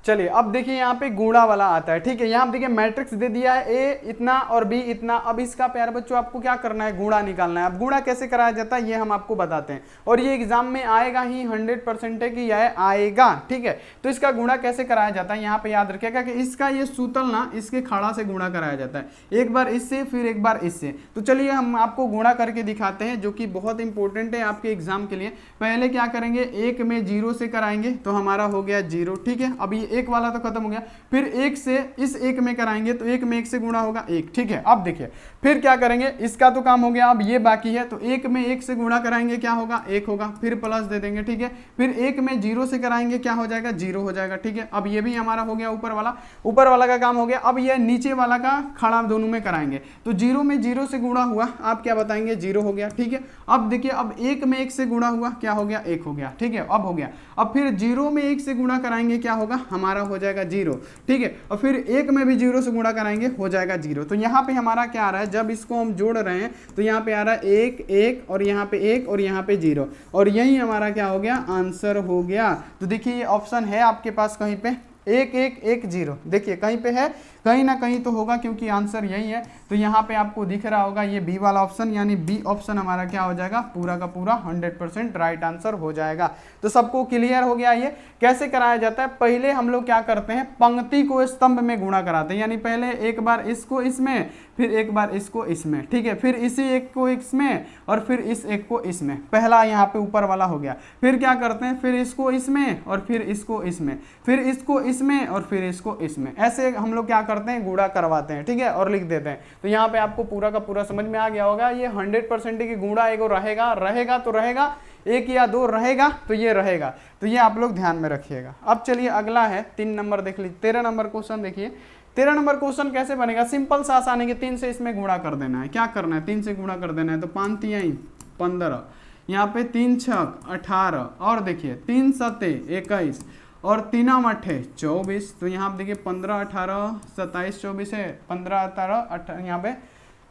चलिए अब देखिए यहाँ पे गुणा वाला आता है। ठीक है, यहाँ देखिए मैट्रिक्स दे दिया है, ए इतना और बी इतना। अब इसका प्यारे बच्चों आपको क्या करना है, गुणा निकालना है। अब गुणा कैसे कराया जाता है ये हम आपको बताते हैं, और ये एग्जाम में आएगा ही, 100% है कि यह आएगा। ठीक है, तो इसका गुणा कैसे कराया जाता है, यहाँ पे याद रखिएगा कि इसका ये सूतल ना इसके खड़ा से गुणा कराया जाता है, एक बार इससे फिर एक बार इससे। तो चलिए हम आपको गुणा करके दिखाते हैं, जो कि बहुत इंपॉर्टेंट है आपके एग्जाम के लिए। पहले क्या करेंगे, एक में 0 से कराएंगे तो हमारा हो गया 0। ठीक है, अब ये एक वाला तो खत्म हो गया, फिर एक से इस एक में कराएंगे तो एक में एक से गुणा होगा 1। ठीक है, अब देखिए फिर क्या करेंगे, इसका तो काम हो गया, अब ये बाकी है, तो एक में एक से गुणा कराएंगे क्या होगा, 1 होगा, फिर प्लस दे देंगे। ठीक है, फिर एक में 0 से कराएंगे क्या हो जाएगा, 0 हो जाएगा। ठीक है, अब ये भी हमारा हो गया ऊपर वाला का काम हो गया। अब ये नीचे वाला का खड़ा दोनों में कराएंगे, तो 0 में 0 से गुणा हुआ, आप क्या बताएंगे, 0 हो गया। ठीक है, अब देखिए अब एक में एक से गुणा हुआ क्या हो गया, 1 हो गया। ठीक है, अब हो गया। अब फिर 0 में 1 से गुणा कराएंगे क्या होगा, हमारा हो जाएगा 0। ठीक है, और फिर एक में भी 0 से गुणा कराएंगे हो जाएगा 0। तो यहाँ पे हमारा क्या आ रहा है, जब इसको हम जोड़ रहे हैं तो यहाँ पे आ रहा है 1 1 और यहाँ पे 1 और यहाँ पे 0, और यही हमारा क्या हो गया, आंसर हो गया। तो देखिए ये ऑप्शन है आपके पास कहीं पे 1 1 1 0, देखिए कहीं पे है, कहीं ना कहीं तो होगा क्योंकि आंसर यही है। तो यहाँ पे आपको दिख रहा होगा ये बी वाला ऑप्शन, यानी बी ऑप्शन हमारा क्या हो जाएगा, पूरा का पूरा 100% राइट आंसर हो जाएगा। तो सबको क्लियर हो गया ये कैसे कराया जाता है। पहले हम लोग क्या करते हैं, पंक्ति को स्तंभ में गुणा कराते हैं, यानी पहले एक बार इसको इसमें, फिर एक बार इसको इसमें। ठीक है, फिर इसी एक को इसमें और फिर इस एक को इसमें, पहला यहाँ पे ऊपर वाला हो गया। फिर क्या करते हैं, फिर इसको इसमें और फिर इसको इसमें, फिर इसको इसमें और फिर इसको इसमें, ऐसे हम लोग क्या करते हैं, गुणा करवाते हैं। ठीक है, और लिख देते हैं। तो यहाँ पे आपको पूरा का पूरा समझ में आ गया होगा, ये 100% की गुणा एगो रहेगा तो रहेगा, 1 या 2 रहेगा तो ये रहेगा। तो ये आप लोग ध्यान में रखिएगा। अब चलिए अगला है 3 नंबर देख लीजिए, 13 नंबर क्वेश्चन देखिए। 13 नंबर क्वेश्चन कैसे बनेगा, सिंपल सा आसान है कि 3 से इसमें गुणा कर देना है। क्या करना है, 3 से गुणा कर देना है। तो 5 तिहाई 15, यहाँ पे 3 छक 18, और देखिए 3 सते 21 और 3 8 24। तो यहाँ पे देखिए 15 18 27 24 है, 15 18 18,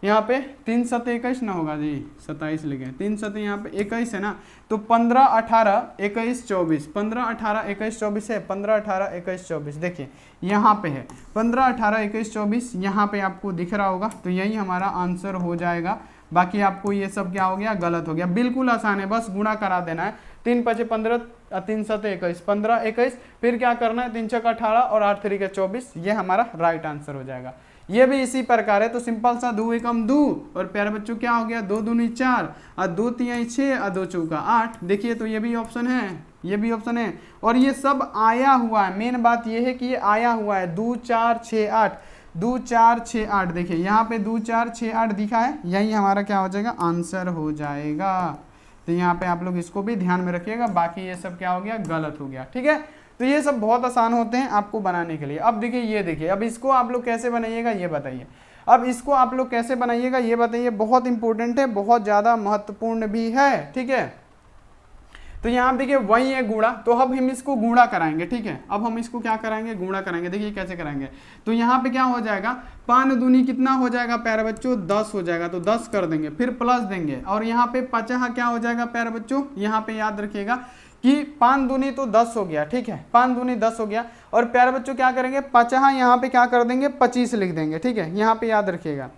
यहाँ पे 3 सते 21 ना होगा जी, 27 लिखे, 3 सते यहाँ पे 21 है ना, तो 15 18 21 24, 15 18 21 24 है, 15 18 21 24। देखिए यहाँ पे है 15 18 21 24, यहाँ पे आपको दिख रहा होगा, तो यही हमारा आंसर हो जाएगा। बाकी आपको ये सब क्या हो गया, गलत हो गया। बिल्कुल आसान है, बस गुणा करा देना है। 3 5 15, 3 7 21, 15 21, फिर क्या करना है, 3 6 18 और 8 3 24, ये हमारा राइट आंसर हो जाएगा। ये भी इसी प्रकार है, तो सिंपल सा 2 एकम 2, और प्यारे बच्चों क्या हो गया, 2 दूनी 4 और 2 तिहाई 6 और 2 चौका 8। देखिए तो ये भी ऑप्शन है, ये भी ऑप्शन है, और ये सब आया हुआ है। मेन बात ये है कि ये आया हुआ है, 2 4 6 8, 2 4 6 8। देखिए यहाँ पे 2 4 6 8 दिखा है, यही हमारा क्या हो जाएगा, आंसर हो जाएगा। तो यहाँ पे आप लोग इसको भी ध्यान में रखिएगा। बाकी ये सब क्या हो गया, गलत हो गया। ठीक है, तो ये सब बहुत आसान होते हैं आपको बनाने के लिए। अब देखिए ये देखिए, अब इसको आप लोग कैसे बनाइएगा ये बताइए। अब इसको आप लोग कैसे बनाइएगा ये बताइए, बहुत इंपॉर्टेंट है, बहुत ज़्यादा महत्वपूर्ण भी है। ठीक है, तो यहाँ देखिए वही है गुणा, तो अब हम इसको गुणा कराएंगे। ठीक है, अब हम इसको क्या कराएंगे, गुणा कराएंगे। देखिए कैसे कराएंगे, तो यहाँ पे क्या हो जाएगा, 5 दूनी कितना हो जाएगा प्यारे बच्चों, 10 हो जाएगा, तो 10 कर देंगे, फिर प्लस देंगे, और यहाँ पे 50 क्या हो जाएगा प्यारे बच्चों, यहाँ पे याद रखिएगा कि 5 दूनी तो 10 हो गया, ठीक है, 5 दूनी 10 हो गया। और प्यारे बच्चों क्या करेंगे, 50 यहाँ पे क्या कर देंगे 25 लिख देंगे, ठीक है, यहाँ पे याद रखिएगा,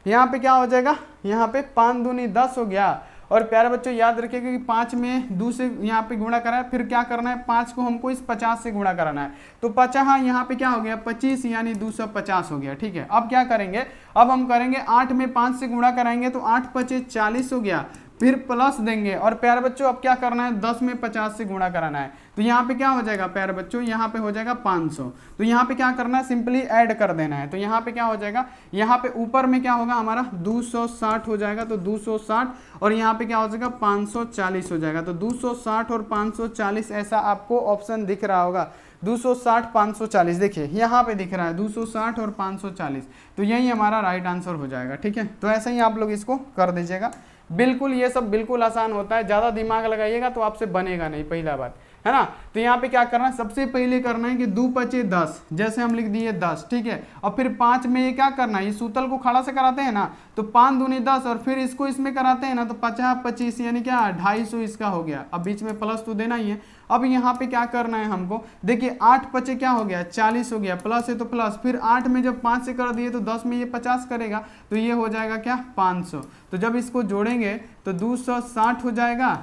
यहाँ पे क्या हो जाएगा, यहाँ पे 5 दूनी 10 हो गया। और प्यारे बच्चों याद रखिएगा कि 5 में 2 से यहाँ पे गुणा करा है, फिर क्या करना है 5 को हमको इस 50 से गुणा कराना है, तो 50 यहाँ पे क्या हो गया 25 यानी 250 हो गया, ठीक है। अब क्या करेंगे, अब हम करेंगे 8 में 5 से गुणा कराएंगे तो 8 पचे 40 हो गया, फिर प्लस देंगे। और प्यारे बच्चों अब क्या करना है 10 में 50 से गुणा कराना है, तो यहाँ पे क्या हो जाएगा प्यारे बच्चों, यहाँ पे हो जाएगा 500। तो यहाँ पे क्या करना है सिंपली ऐड कर देना है, तो यहाँ पे क्या हो जाएगा, यहाँ पे ऊपर में क्या होगा हमारा 260 हो जाएगा, तो 260 और यहाँ पे क्या हो जाएगा 540 हो जाएगा। तो 260 और 540 ऐसा आपको ऑप्शन दिख रहा होगा, 260 540 देखिए यहाँ पे दिख रहा है 260 और 540, तो यही हमारा राइट आंसर हो जाएगा, ठीक है। तो ऐसे ही आप लोग इसको कर दीजिएगा। बिल्कुल ये सब बिल्कुल आसान होता है, ज़्यादा दिमाग लगाइएगा तो आपसे बनेगा नहीं, पहला बात है ना। तो यहाँ पे क्या करना है, सबसे पहले करना है कि 2 पचे 10, जैसे हम लिख दिए 10, ठीक है। और फिर 5 में ये क्या करना है, ये सूतल को खड़ा से कराते हैं ना, तो 5 दूनी 10 और फिर इसको इसमें कराते हैं ना, तो 50 25 यानी क्या 250 इसका हो गया। अब बीच में प्लस तो देना ही है। अब यहाँ पे क्या करना है हमको, देखिए 8 पचे क्या हो गया 40 हो गया, प्लस है तो प्लस, फिर 8 में जब 5 से कर दिए तो 10 में ये 50 करेगा, तो ये हो जाएगा क्या 500। तो जब इसको जोड़ेंगे तो 260 हो जाएगा,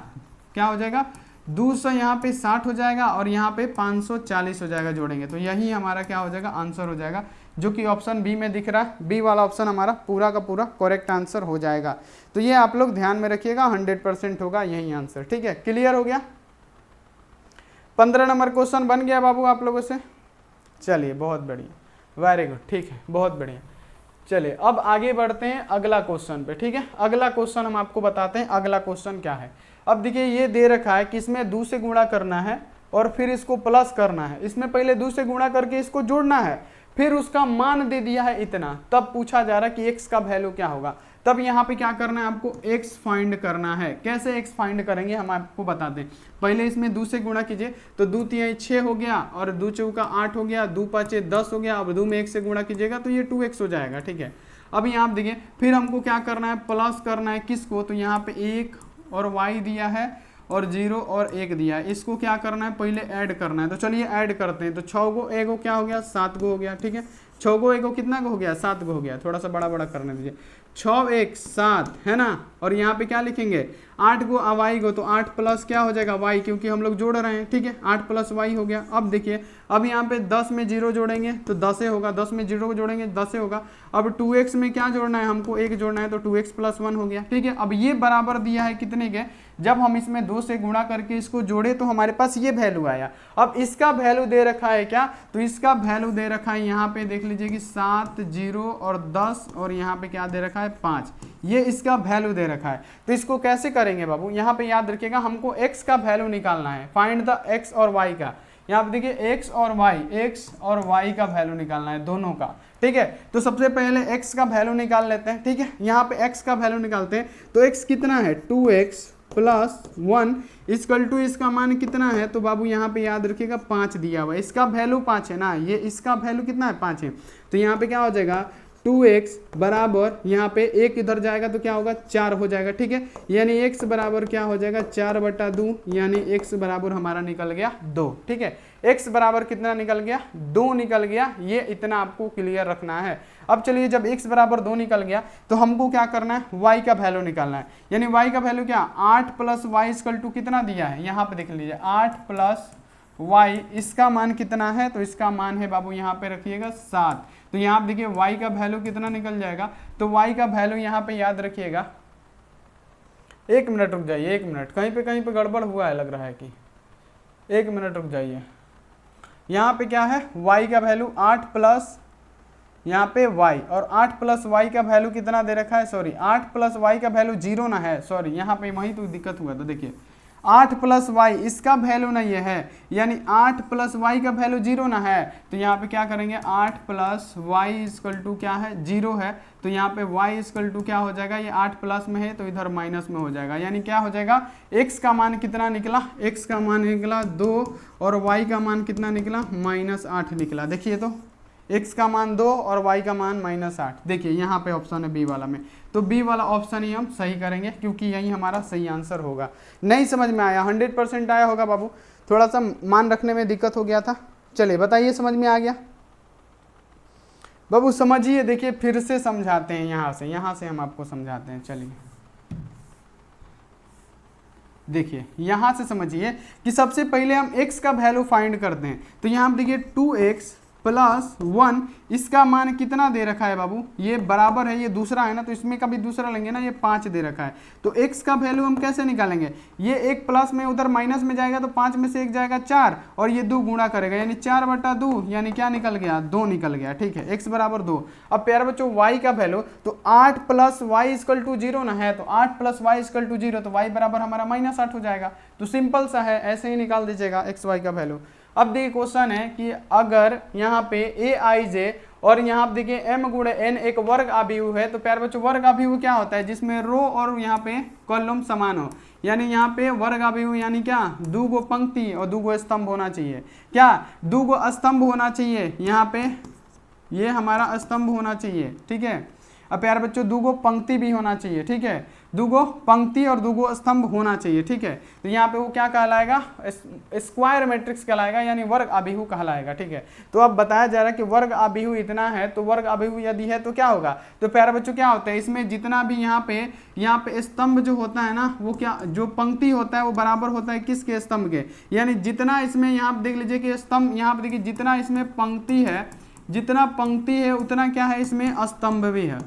क्या हो जाएगा 200 यहाँ पे 60 हो जाएगा और यहाँ पे 540 हो जाएगा, जोड़ेंगे तो यही हमारा क्या हो जाएगा आंसर हो जाएगा, जो कि ऑप्शन बी में दिख रहा है। बी वाला ऑप्शन हमारा पूरा का पूरा करेक्ट आंसर हो जाएगा। तो ये आप लोग ध्यान में रखिएगा, 100% होगा यही आंसर, ठीक है। क्लियर हो गया, 15 नंबर क्वेश्चन बन गया बाबू आप लोगों से। चलिए बहुत बढ़िया, वेरी गुड, ठीक है, बहुत बढ़िया। चलिए अब आगे बढ़ते हैं अगला क्वेश्चन पे, ठीक है। अगला क्वेश्चन हम आपको बताते हैं अगला क्वेश्चन क्या है। अब देखिए ये दे रखा है कि इसमें 2 से गुणा करना है और फिर इसको प्लस करना है। इसमें पहले 2 से गुणा करके इसको जोड़ना है, फिर उसका मान दे दिया है इतना, तब पूछा जा रहा है कि x का वैल्यू क्या होगा। तब यहाँ पे क्या करना है आपको x फाइंड करना है। कैसे x फाइंड करेंगे हम आपको बताते हैं। पहले इसमें 2 से गुणा कीजिए, तो 2 तिहाई 6 हो गया और 2 चौका 8 हो गया, 2 पाँचे 10 हो गया। अब 2 में 1 से गुणा कीजिएगा तो ये 2x हो जाएगा, ठीक है। अब यहाँ आप देखिए फिर हमको क्या करना है, प्लस करना है किसको, तो यहाँ पे 1 और y दिया है और 0 और 1 दिया है, इसको क्या करना है पहले ऐड करना है। तो चलिए ऐड करते हैं। तो 6 गो 1 गो क्या हो गया 7 गो हो गया, ठीक है। 6 गो 1 गो कितना गो हो गया 7 गो हो गया, थोड़ा सा बड़ा बड़ा करने दीजिए। 6 1 7 है ना, और यहाँ पे क्या लिखेंगे 8 गो y गो, तो 8 प्लस क्या हो जाएगा y, क्योंकि हम लोग जोड़ रहे हैं, ठीक है। 8 प्लस y हो गया। अब देखिए अब यहाँ पे 10 में 0 जोड़ेंगे तो 10 होगा, 10 में 0 को जोड़ेंगे 10 होगा। अब 2x में क्या जोड़ना है हमको 1 जोड़ना है, तो 2x + 1 हो गया, ठीक है। अब ये बराबर दिया है कितने के, जब हम इसमें 2 से गुणा करके इसको जोड़े तो हमारे पास ये वैल्यू आया। अब इसका वैल्यू दे रखा है क्या, तो इसका वैल्यू दे रखा है यहाँ पे देख लीजिए कि 7 0 और 10 और यहाँ पे क्या दे रखा है 5, ये इसका वैल्यू दे रखा है। तो इसको कैसे करेंगे बाबू, यहाँ पे याद रखिएगा हमको x का वैल्यू निकालना है, फाइंड द x और y का। यहाँ पे देखिए x और y का वैल्यू निकालना है दोनों का, ठीक है। तो सबसे पहले x का वैल्यू निकाल लेते हैं, ठीक है। यहाँ पे x का वैल्यू निकालते हैं, तो x कितना है 2x + 1 = इसका मान कितना है, तो बाबू यहाँ पे याद रखिएगा 5 दिया हुआ है, इसका वैल्यू 5 है ना, ये इसका वैल्यू कितना है 5 है। तो यहाँ पे क्या हो जाएगा 2x बराबर यहाँ पे 1 इधर जाएगा तो क्या होगा 4 हो जाएगा, ठीक है। यानी x बराबर क्या हो जाएगा 4/2, यानी x बराबर हमारा निकल गया 2, ठीक है। x बराबर कितना निकल गया 2 निकल गया, ये इतना आपको क्लियर रखना है। अब चलिए जब x बराबर 2 निकल गया तो हमको क्या करना है y का वैल्यू निकालना है। यानी y का वैल्यू क्या 8 + y = कितना दिया है, यहाँ पे देख लीजिए 8 + y, इसका मान कितना है, तो इसका मान है बाबू यहाँ पे रखिएगा 7। तो यहाँ पे देखिए y का वैल्यू कितना निकल जाएगा, तो y का वैल्यू यहाँ पे याद रखिएगा, 1 मिनट रुक जाइए, 1 मिनट, कहीं पे गड़बड़ हुआ है लग रहा है कि 1 मिनट रुक जाइए। यहाँ पे क्या है y का वैल्यू 8 प्लस यहाँ पे y, और 8 + y का वैल्यू कितना दे रखा है, सॉरी 8 + y का वैल्यू 0 ना है, सॉरी यहाँ पे वहीं तो दिक्कत हुआ। तो देखिए 8 + y इसका वैल्यू नहीं है, यानी 8 + y का वैल्यू 0 ना है। तो यहाँ पे क्या करेंगे 8 + y = क्या है 0 है, तो यहाँ पे y = क्या हो जाएगा, ये 8 प्लस में है तो इधर माइनस में हो जाएगा। यानी क्या हो जाएगा x का मान कितना निकला, x का मान निकला 2 और y का मान कितना निकला -8 निकला। देखिए तो x का मान 2 और y का मान -8। देखिए यहाँ पे ऑप्शन है बी वाला में, तो बी वाला ऑप्शन ही हम सही करेंगे क्योंकि यही हमारा सही आंसर होगा। नहीं समझ में आया? 100% आया होगा बाबू, थोड़ा सा मान रखने में दिक्कत हो गया था। चलिए बताइए समझ में आ गया बाबू? समझिए, देखिए फिर से समझाते हैं, यहाँ से हम आपको समझाते हैं। चलिए देखिए यहाँ से समझिए कि सबसे पहले हम x का वैल्यू फाइंड करते हैं। तो यहाँ पर देखिए 2x + 1, इसका मान कितना दे रखा है बाबू? ये बराबर है, ये दूसरा है ना, तो इसमें का भी दूसरा लेंगे ना, ये 5 दे रखा है। तो x का वैल्यू हम कैसे निकालेंगे? ये 1 प्लस में उधर माइनस में जाएगा तो 5 में से 1 जाएगा 4, और ये 2 गुणा करेगा, यानी 4/2, यानी क्या निकल गया? 2 निकल गया। ठीक है, x बराबर 2। अब प्यारे बच्चों y का वैल्यू, तो 8 + y = 0 ना है, तो 8 + y = 0, तो y बराबर हमारा -8 हो जाएगा। तो सिंपल सा है, ऐसे ही निकाल दीजिएगा x y का वैल्यू। अब देखिए क्वेश्चन है कि अगर यहाँ पे aij और यहाँ पे देखिए m × n एक वर्ग अभिव्यक्ति है, तो प्यारे बच्चों वर्ग अभिव्यक्ति क्या होता है? जिसमें रो और यहाँ पे कॉलम समान हो, यानी यहाँ पे वर्ग अभिव्यक्ति यानी क्या? 2 गो पंक्ति और 2 गो स्तंभ होना चाहिए। क्या? 2 गो स्तंभ होना चाहिए, यहाँ पे ये हमारा स्तंभ होना चाहिए। ठीक है, अब प्यारे बच्चों 2 गो पंक्ति भी होना चाहिए। ठीक है, 2 गो पंक्ति और 2 गो स्तंभ होना चाहिए। ठीक है, तो यहाँ पे वो क्या कहलाएगा? स्क्वायर मैट्रिक्स कहलाएगा, यानी वर्ग अभिव्यक्ति कहलाएगा। ठीक है, तो अब बताया जा रहा है कि वर्ग अभिव्यक्ति इतना है, तो वर्ग अभिव्यक्ति यदि है तो क्या होगा? तो प्यारे बच्चों क्या होता है इसमें? जितना भी यहाँ पे स्तंभ जो होता है ना, वो क्या, जो पंक्ति होता है वो बराबर होता है किसके? स्तंभ के। यानी जितना इसमें यहाँ पे देख लीजिए कि स्तंभ, यहाँ पे देखिए जितना इसमें पंक्ति है, जितना पंक्ति है उतना क्या है इसमें? स्तंभ भी है।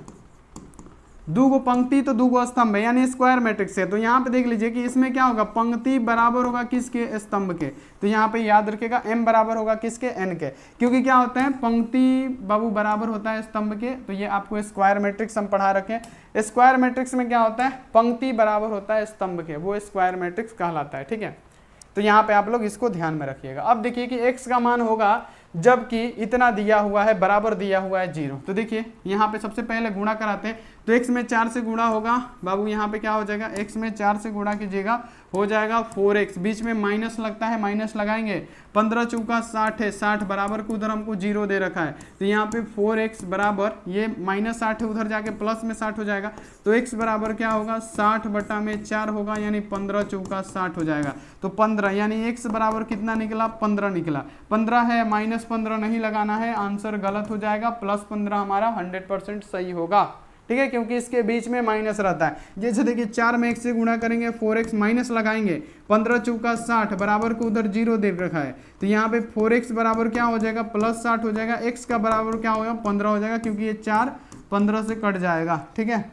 2 गो पंक्ति तो 2 गो स्तंभ है, यानी स्क्वायर मैट्रिक्स है। तो यहाँ पे देख लीजिए कि इसमें क्या होगा? पंक्ति बराबर होगा किसके? स्तंभ के। तो यहाँ पे याद रखिएगा m बराबर होगा किसके? n के, क्योंकि क्या होता है? पंक्ति बाबू बराबर होता है स्तंभ के। तो ये आपको स्क्वायर मैट्रिक्स हम पढ़ा रखे। स्क्वायर मैट्रिक्स में क्या होता है? पंक्ति बराबर होता है स्तंभ के, वो स्क्वायर मैट्रिक्स कहलाता है। ठीक है, तो यहाँ पे आप लोग इसको ध्यान में रखिएगा। अब देखिए कि x का मान होगा जबकि इतना दिया हुआ है, बराबर दिया हुआ है 0। तो देखिए यहाँ पे सबसे पहले गुणा कराते हैं, तो x में 4 से गुणा होगा बाबू, यहाँ पे क्या हो जाएगा? x में 4 से गुणा कीजिएगा, हो जाएगा 4x, बीच में माइनस लगता है, माइनस लगाएंगे, 15 चौका 60 है, 60 बराबर को उधर हमको 0 दे रखा है, तो यहाँ पे 4x बराबर, ये -60 है, उधर जाके प्लस में 60 हो जाएगा, तो x बराबर क्या होगा? 60/4 होगा, यानी 15 चौका 60 हो जाएगा। तो 15, यानी x बराबर कितना निकला? 15 निकला। 15 है, -15 नहीं लगाना है, आंसर गलत हो जाएगा। +15 हमारा 100% सही होगा। ठीक है, क्योंकि इसके बीच में माइनस रहता है। जैसे देखिए 4 में x से गुणा करेंगे, 4x माइनस लगाएंगे, 15 चौका 60 बराबर को उधर 0 दे रखा है, तो यहाँ पे 4x बराबर क्या हो जाएगा? +60 हो जाएगा। x का बराबर क्या होगा? 15 हो जाएगा, क्योंकि ये 4 15 से कट जाएगा। ठीक है,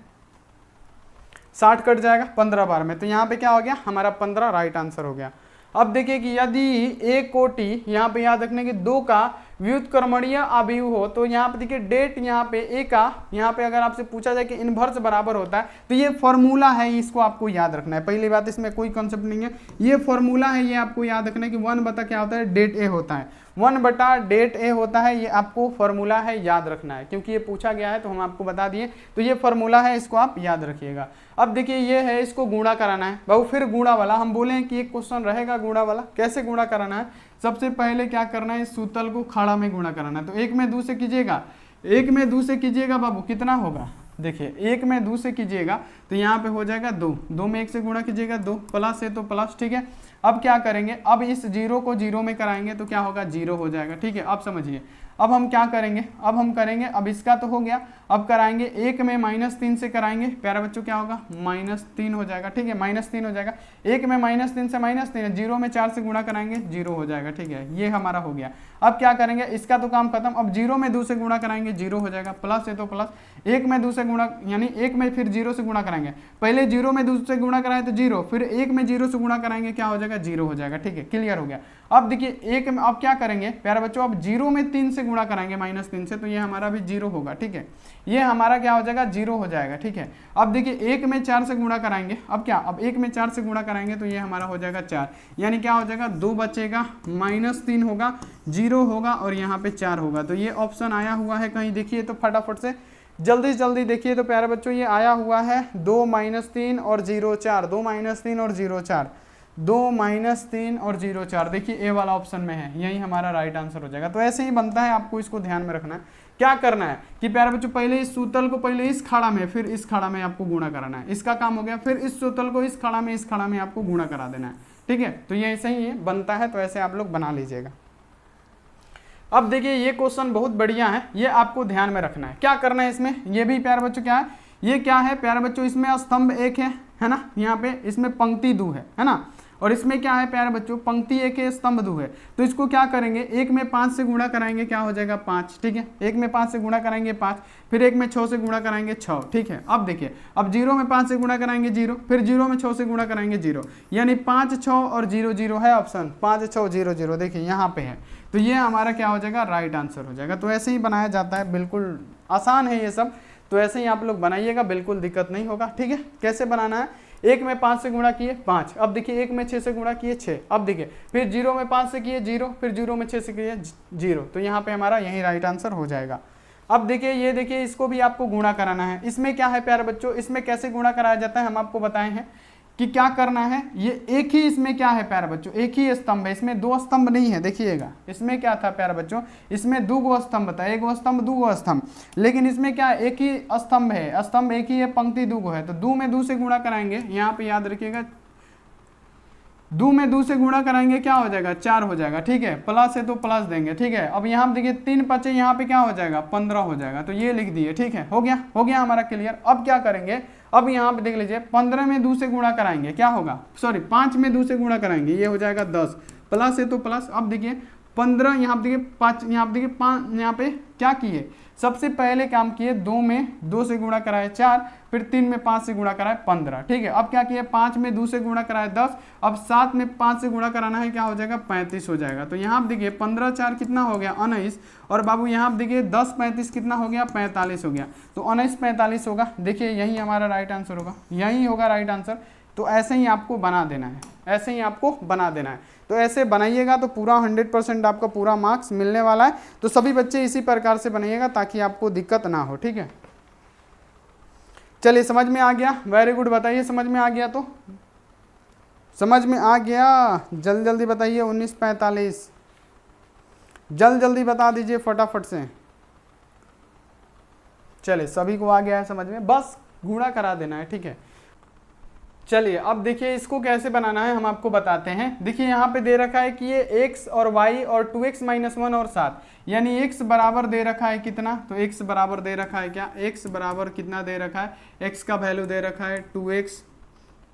60 कट जाएगा 15 बार में, तो यहाँ पे क्या हो गया? हमारा 15 राइट आंसर हो गया। अब देखिए कि यदि एक कोटि, यहाँ पे याद रखने की 2 का व्युत्क्रमणीय अभिव्यक्ति हो, तो यहाँ पे देखिए डेट, यहाँ पे ए का, यहाँ पे अगर आपसे पूछा जाए कि इनवर्स बराबर होता है, तो ये फॉर्मूला है, इसको आपको याद रखना है। पहली बात, इसमें कोई कंसेप्ट नहीं है, ये फॉर्मूला है, ये आपको याद रखना है कि 1 बटा क्या होता है? डेट ए होता है, 1 बटा डेट ए होता है, ये आपको फॉर्मूला है, याद रखना है, क्योंकि ये पूछा गया है तो हम आपको बता दिए। तो ये फॉर्मूला है, इसको आप याद रखिएगा। अब देखिए ये है, इसको गुणा कराना है बाबू, फिर गुणा वाला। हम बोले कि एक क्वेश्चन रहेगा गुणा वाला, कैसे गुणा कराना है? सबसे पहले क्या करना है? इस सूतल को खाड़ा में गुणा कराना है। तो 1 में 2 से कीजिएगा, 1 में 2 से कीजिएगा बाबू, कितना होगा? देखिए 1 में 2 से कीजिएगा तो यहाँ पे हो जाएगा 2, 2 में 1 से गुणा कीजिएगा, 2 प्लस है तो प्लस। ठीक है, अब क्या करेंगे? अब इस 0 को 0 में कराएंगे तो क्या होगा? 0 हो जाएगा। ठीक है, अब समझिए, अब हम क्या करेंगे? अब हम करेंगे, अब इसका तो हो गया, अब कराएंगे 1 में -3 से कराएंगे, प्यारे बच्चों क्या होगा? -3 हो जाएगा। ठीक है, -3 हो जाएगा। 1 में -3 से -3, 0 में 4 से गुणा कराएंगे, 0 हो जाएगा। ठीक है, ये हमारा हो गया। अब क्या करेंगे? इसका तो काम खत्म। अब 0 में 2 से गुणा कराएंगे, 0 हो जाएगा, प्लस है तो प्लस। 1 में 2 से गुणा, यानी 1 में फिर 0 से गुणा कराएंगे, पहले 0 में 2 से गुणा कराए तो 0, फिर 1 में 0 से गुणा कराएंगे, क्या हो जाएगा? 0 हो जाएगा। ठीक है, क्लियर हो गया। अब देखिए 1 में, अब क्या करेंगे प्यारे बच्चों? अब 0 में 3 से गुणा कराएंगे, -3 से, तो ये हमारा भी 0 होगा। ठीक है, ये हमारा क्या हो जाएगा? 0 हो जाएगा। ठीक है, अब देखिए 1 में 4 से गुणा कराएंगे, अब क्या? अब 1 में 4 से गुणा कराएंगे तो ये हमारा हो जाएगा 4, यानी क्या हो जाएगा? 2 बचेगा, -3 होगा, 0 होगा और यहाँ पे 4 होगा। तो ये ऑप्शन आया हुआ है कहीं, देखिए तो फटाफट से जल्दी से जल्दी देखिए तो प्यारे बच्चों, ये आया हुआ है 2 - 3 और 0 4, 2 - 3 और 0 4। 2 -3 और 0 4, देखिए ए वाला ऑप्शन में है, यही हमारा राइट आंसर हो जाएगा। तो ऐसे ही बनता है, आपको इसको ध्यान में रखना है। क्या करना है कि प्यारे बच्चों पहले इस सूतल को पहले इस खाड़ा में फिर इस खाड़ा में आपको गुणा कराना है, इसका काम हो गया। फिर इस सूतल को इस खाड़ा में आपको गुणा करा देना है, ठीक है। तो ये ऐसे ही बनता है, तो ऐसे आप लोग बना लीजिएगा। अब देखिए ये क्वेश्चन बहुत बढ़िया है, ये आपको ध्यान में रखना है। क्या करना है इसमें, ये भी प्यारे बच्चों क्या है, ये क्या है प्यारे बच्चों, इसमें स्तंभ 1 है ना, यहाँ पे इसमें पंक्ति 2 है ना, और इसमें क्या है प्यारे बच्चों, पंक्ति 1 है, स्तंभ 2 है। तो इसको क्या करेंगे, 1 में 5 से गुणा कराएंगे, क्या हो जाएगा 5, ठीक है। 1 में 5 से गुणा कराएंगे 5, फिर 1 में 6 से गुणा कराएंगे 6, ठीक है। अब देखिए, अब 0 में 5 से गुणा कराएंगे 0, फिर 0 में 6 से गुणा कराएंगे 0, यानी 5 6 और 0 0 है ऑप्शन, 5 6 0 0, देखिए यहाँ पे है। तो ये हमारा क्या हो जाएगा, राइट आंसर हो जाएगा। तो ऐसे ही बनाया जाता है, बिल्कुल आसान है ये सब। तो ऐसे ही आप लोग बनाइएगा, बिल्कुल दिक्कत नहीं होगा, ठीक है। कैसे बनाना है, 1 में 5 से गुणा किए 5, अब देखिए 1 में 6 से गुणा किए 6, अब देखिए फिर 0 में 5 से किए 0, फिर 0 में 6 से किए 0, तो यहाँ पे हमारा यही राइट आंसर हो जाएगा। अब देखिए ये देखिए, इसको भी आपको गुणा कराना है। इसमें क्या है प्यारे बच्चों, इसमें कैसे गुणा कराया जाता है हम आपको बताए हैं कि क्या करना है। ये एक ही इसमें क्या है प्यारे बच्चों, एक ही स्तंभ है, इसमें 2 स्तंभ नहीं है। देखिएगा इसमें क्या था प्यारे बच्चों, इसमें 2 स्तंभ था, 1 स्तंभ 2 स्तंभ, लेकिन इसमें क्या है, एक ही स्तंभ है, स्तंभ एक ही है, पंक्ति 2 है। तो 2 में 2 से गुणा कराएंगे, यहाँ पे याद रखिएगा 2 में 2 से गुणा कराएंगे, क्या हो जाएगा 4 हो जाएगा, ठीक है। प्लस है तो प्लस देंगे, ठीक है। अब यहाँ देखिए 3 5 यहाँ पे क्या हो जाएगा 15 हो जाएगा, तो ये लिख दिए, ठीक है। हो गया हमारा क्लियर। अब क्या करेंगे, अब यहाँ पे देख लीजिए 15 में 2 से गुणा कराएंगे, क्या होगा, सॉरी 5 में 2 से गुणा कराएंगे, ये हो जाएगा 10, प्लस है तो प्लस। अब देखिए 15 यहाँ देखिए 5, यहाँ देखिए 5, यहाँ पे क्या किए, सबसे पहले काम किए 2 में 2 से गुणा कराए 4, फिर 3 में 5 से गुणा कराए 15, ठीक है। अब क्या किए, 5 में 2 से गुणा कराए 10, अब 7 में 5 से गुणा कराना है, क्या हो जाएगा 35 हो जाएगा। तो यहाँ आप देखिए 15 4 कितना हो गया 19, और बाबू यहाँ आप देखिए 10 35 कितना हो गया 45 हो गया, तो 19 45 होगा। देखिए यही हमारा राइट आंसर होगा, यही होगा राइट आंसर। तो ऐसे ही आपको बना देना है, ऐसे ही आपको बना देना है। तो ऐसे बनाइएगा तो पूरा 100% आपका पूरा मार्क्स मिलने वाला है। तो सभी बच्चे इसी प्रकार से बनाइएगा ताकि आपको दिक्कत ना हो, ठीक है। चलिए समझ में आ गया, वेरी गुड, बताइए समझ में आ गया, तो समझ में आ गया, जल्दी जल्दी बताइए। 19 45 जल्दी बता दीजिए फटाफट से। चलिए सभी को आ गया है समझ में, बस गुणा करा देना है, ठीक है। चलिए अब देखिए इसको कैसे बनाना है हम आपको बताते हैं। देखिए यहाँ पे दे रखा है कि ये x और y और 2x - 1 और 7, यानी x बराबर दे रखा है कितना, तो x बराबर दे रखा है क्या, x बराबर कितना दे रखा है, x का वैल्यू दे रखा है 2x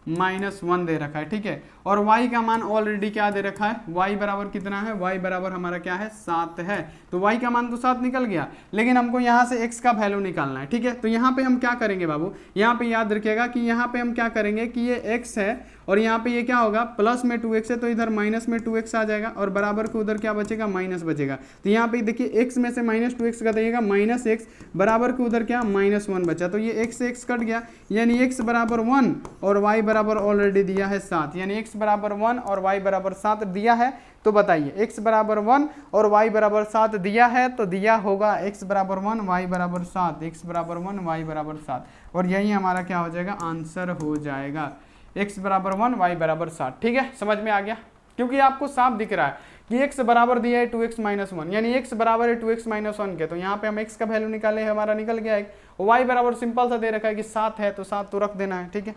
- 1 दे रखा है, ठीक है। और y का मान ऑलरेडी क्या दे रखा है, y बराबर कितना है, y बराबर हमारा क्या है 7 है। तो y का मान तो 7 निकल गया, लेकिन हमको यहाँ से x का वैल्यू निकालना है, ठीक है। तो यहाँ पे हम क्या करेंगे बाबू, यहाँ पे याद रखिएगा कि यहाँ पे हम क्या करेंगे कि ये x है और यहाँ पे ये क्या होगा, प्लस में 2x है तो इधर माइनस में 2x आ जाएगा, और बराबर को उधर क्या बचेगा माइनस बचेगा। तो यहाँ पे देखिए x में से -2x का देगा -x, बराबर को उधर क्या -1 बचा, तो ये x से x कट गया, यानी x बराबर 1 और y बराबर ऑलरेडी दिया है 7, यानी x बराबर 1 और y बराबर 7 दिया है। तो बताइए x बराबर 1 और y बराबर 7 दिया है, तो दिया होगा x बराबर 1 y बराबर 7, x बराबर 1 y बराबर 7, और यही हमारा क्या हो जाएगा आंसर हो जाएगा, x बराबर 1 y बराबर 7, ठीक है। समझ में आ गया, क्योंकि आपको साफ दिख रहा है कि x बराबर दिया है 2x - 1, यानी x बराबर है 2x - 1 के, तो यहाँ पे हम x का वैल्यू निकाले, हमारा निकल गया एक। y बराबर सिंपल सा दे रखा है कि 7 है, तो 7 तो रख देना है, ठीक है।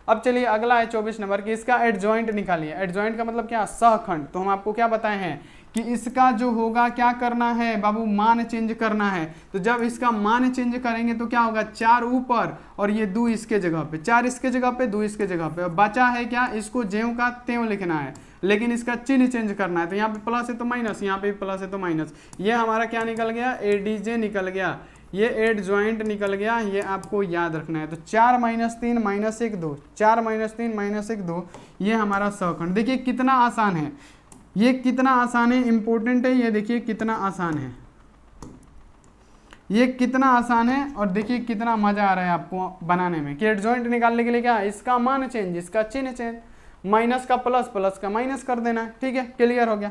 अब चलिए अगला है 24 नंबर की, इसका एडजॉइंट निकालिए। एडजॉइंट का मतलब क्या, सहखंड। तो हम आपको क्या बताए हैं कि इसका जो होगा क्या करना है बाबू, मान चेंज करना है। तो जब इसका मान चेंज करेंगे तो क्या होगा, 4 ऊपर और ये 2 इसके जगह पे, 4 इसके जगह पे 2 इसके जगह पे, बचा है क्या, इसको ज्यों का त्यों लिखना है, लेकिन इसका चिन्ह चेंज करना है। तो यहाँ पे प्लस है तो माइनस, यहाँ पे प्लस है तो माइनस, ये हमारा क्या निकल गया, एडीजे निकल गया, ये एडजॉइंट निकल गया, ये आपको याद रखना है। तो 4 - 3 - 1 2, 4 - 3 - 1 2, ये हमारा सहखंड। देखिए कितना आसान है, ये कितना आसान है, इंपॉर्टेंट है, ये देखिए कितना आसान है, ये कितना आसान है, और देखिए कितना मजा आ रहा है आपको बनाने में। कि एडजॉइंट निकालने के लिए क्या, इसका मान चेंज, इसका चिन्ह चेंज, माइनस का प्लस, प्लस का माइनस कर देना है, ठीक है, क्लियर हो गया।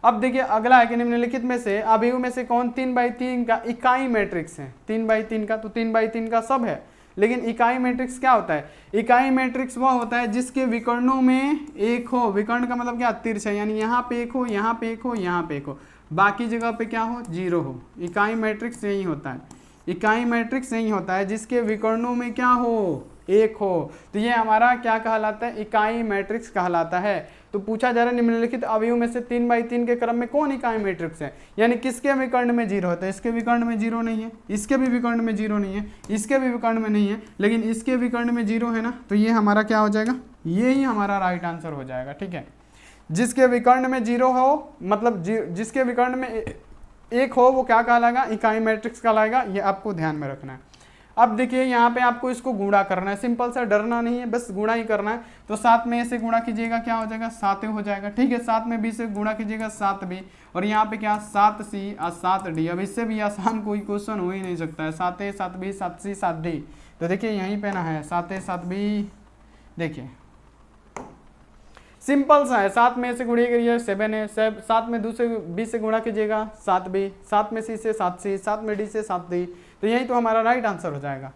अब देखिए अगला है कि निम्नलिखित में से अभिव्यक्ति में से कौन 3/3 का इकाई मैट्रिक्स है, 3/3 का, तो 3/3 का सब है, लेकिन इकाई मैट्रिक्स क्या होता है? इकाई मैट्रिक्स वह होता है जिसके विकर्णों में एक हो, विकर्ण का मतलब क्या? तिरछा, यानी यहाँ पे एक हो, यहाँ पे एक हो, यहाँ पे एक हो, बाकी जगह पे क्या हो? जीरो हो। इकाई मैट्रिक्स यही होता है, इकाई मैट्रिक्स यही होता है जिसके विकर्णों में क्या हो? एक हो। तो ये हमारा क्या कहलाता है? इकाई मैट्रिक्स कहलाता है। तो पूछा जा रहा है निम्नलिखित अवयव में से 3/3 के क्रम में कौन इकाई मैट्रिक्स है, यानी किसके विकर्ण में जीरो होता है? इसके विकर्ण में जीरो नहीं है, इसके भी विकर्ण में जीरो नहीं है, इसके भी विकर्ण में नहीं है, लेकिन इसके विकर्ण में जीरो है ना, तो ये हमारा क्या हो जाएगा? ये ही हमारा राइट आंसर हो जाएगा। ठीक है, जिसके विकर्ण में जीरो हो, मतलब जिसके विकर्ण में एक हो, वो क्या कहलाएगा? इकाई मैट्रिक्स कहलाएगा। ये आपको ध्यान में रखना है। अब देखिए यहाँ पे आपको इसको गुणा करना है, सिंपल सा, डरना नहीं है, बस गुणा ही करना है। तो 7 में से गुणा कीजिएगा, क्या हो जाएगा? 7 हो जाएगा। ठीक है, 7 में b से गुणा कीजिएगा, 7b, और यहाँ पे क्या? 7c और 7d। अब इससे भी आसान कोई क्वेश्चन हो ही नहीं सकता है। 7a 7b 7c 7d, तो देखिए यहीं पे ना है 7a 7b, देखिए सिंपल सा है। 7 में से गुणा करिए 7 है, 7 में दूसरे b से गुणा कीजिएगा 7b, 7 में c से 7c, 7 में d से 7d, तो यही तो हमारा राइट आंसर हो जाएगा।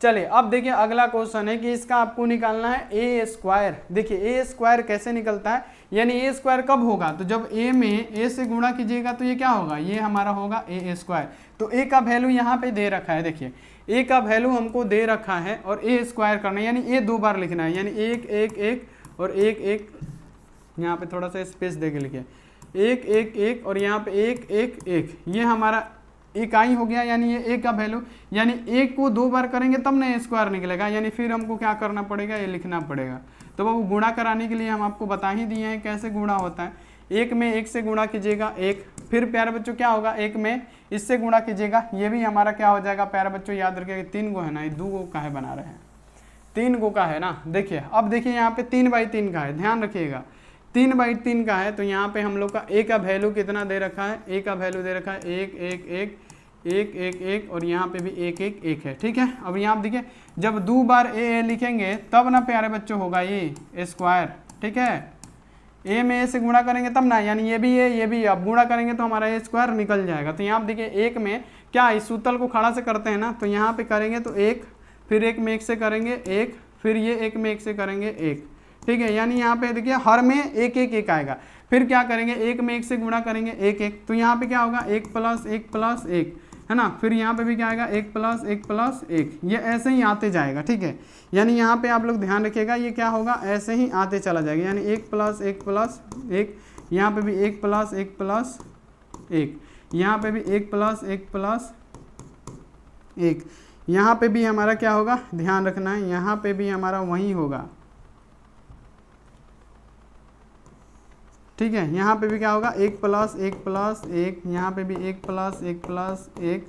चलिए अब देखिए अगला क्वेश्चन है कि इसका आपको निकालना है ए स्क्वायर। देखिए ए स्क्वायर कैसे निकलता है, यानी ए स्क्वायर कब होगा? तो जब ए में ए से गुणा कीजिएगा तो ये क्या होगा? ये हमारा होगा ए स्क्वायर। तो ए का वैल्यू यहाँ पे दे रखा है, देखिए ए का वैल्यू हमको दे रखा है और ए स्क्वायर करना है, यानी ए 2 बार लिखना है, यानी 1 1 1 और 1 1, यहाँ पे थोड़ा सा स्पेस दे के लिखिए, 1 1 1 और यहाँ पे 1 1 1, ये हमारा इकाई हो गया, यानी ये ए का वैल्यू, यानी 1 को 2 बार करेंगे तब ना ए स्क्वायर निकलेगा, यानी फिर हमको क्या करना पड़ेगा? ये लिखना पड़ेगा। तो वो गुणा कराने के लिए हम आपको बता ही दिए हैं कैसे गुणा होता है। 1 में 1 से गुणा कीजिएगा 1, फिर प्यारे बच्चों क्या होगा? 1 में इससे गुणा कीजिएगा, ये भी हमारा क्या हो जाएगा? प्यारे बच्चों याद रखिएगा 3 को है ना, ये 2 को का है बना रहे हैं, 3 को का है ना। देखिए अब देखिए यहाँ पे 3/3 का है, ध्यान रखिएगा 3/3 का है। तो यहाँ पे हम लोग का ए का वैल्यू कितना दे रखा है? ए का वैल्यू दे रखा है 1 1 1 1 1 1 और यहाँ पे भी 1 1 1 है। ठीक है, अब यहाँ आप देखिए जब 2 बार ए लिखेंगे तब ना प्यारे बच्चों होगा ये स्क्वायर। ठीक है, ए में ए से गुणा करेंगे तब ना, यानी ये भी है ये भी, अब गुणा करेंगे तो हमारा ए स्क्वायर निकल जाएगा। तो यहाँ आप देखिए 1 में क्या इस सूतल को खड़ा से करते हैं ना, तो यहाँ पे करेंगे तो 1, फिर 1 में 1 से करेंगे 1, फिर ये 1 में 1 से करेंगे 1। ठीक है, यानी यहाँ पे देखिए हर में 1 1 1 आएगा। फिर क्या करेंगे? 1 में 1 से गुणा करेंगे 1 1, तो यहाँ पे क्या होगा? 1 + 1 + 1 है ना। फिर यहाँ पे भी क्या आएगा? 1 + 1 + 1, ये ऐसे ही आते जाएगा। ठीक है, यानी यहाँ पे आप लोग ध्यान रखिएगा, ये क्या होगा? ऐसे ही आते चला जाएगा, यानी 1 + 1 + 1, यहाँ पे भी 1 + 1 + 1, यहाँ पे भी 1 + 1 + 1, यहाँ पे भी हमारा क्या होगा? ध्यान रखना है, यहाँ पे भी हमारा वही होगा। ठीक है, यहाँ पे भी क्या होगा? 1 + 1 + 1, यहाँ पे भी 1 + 1 + 1,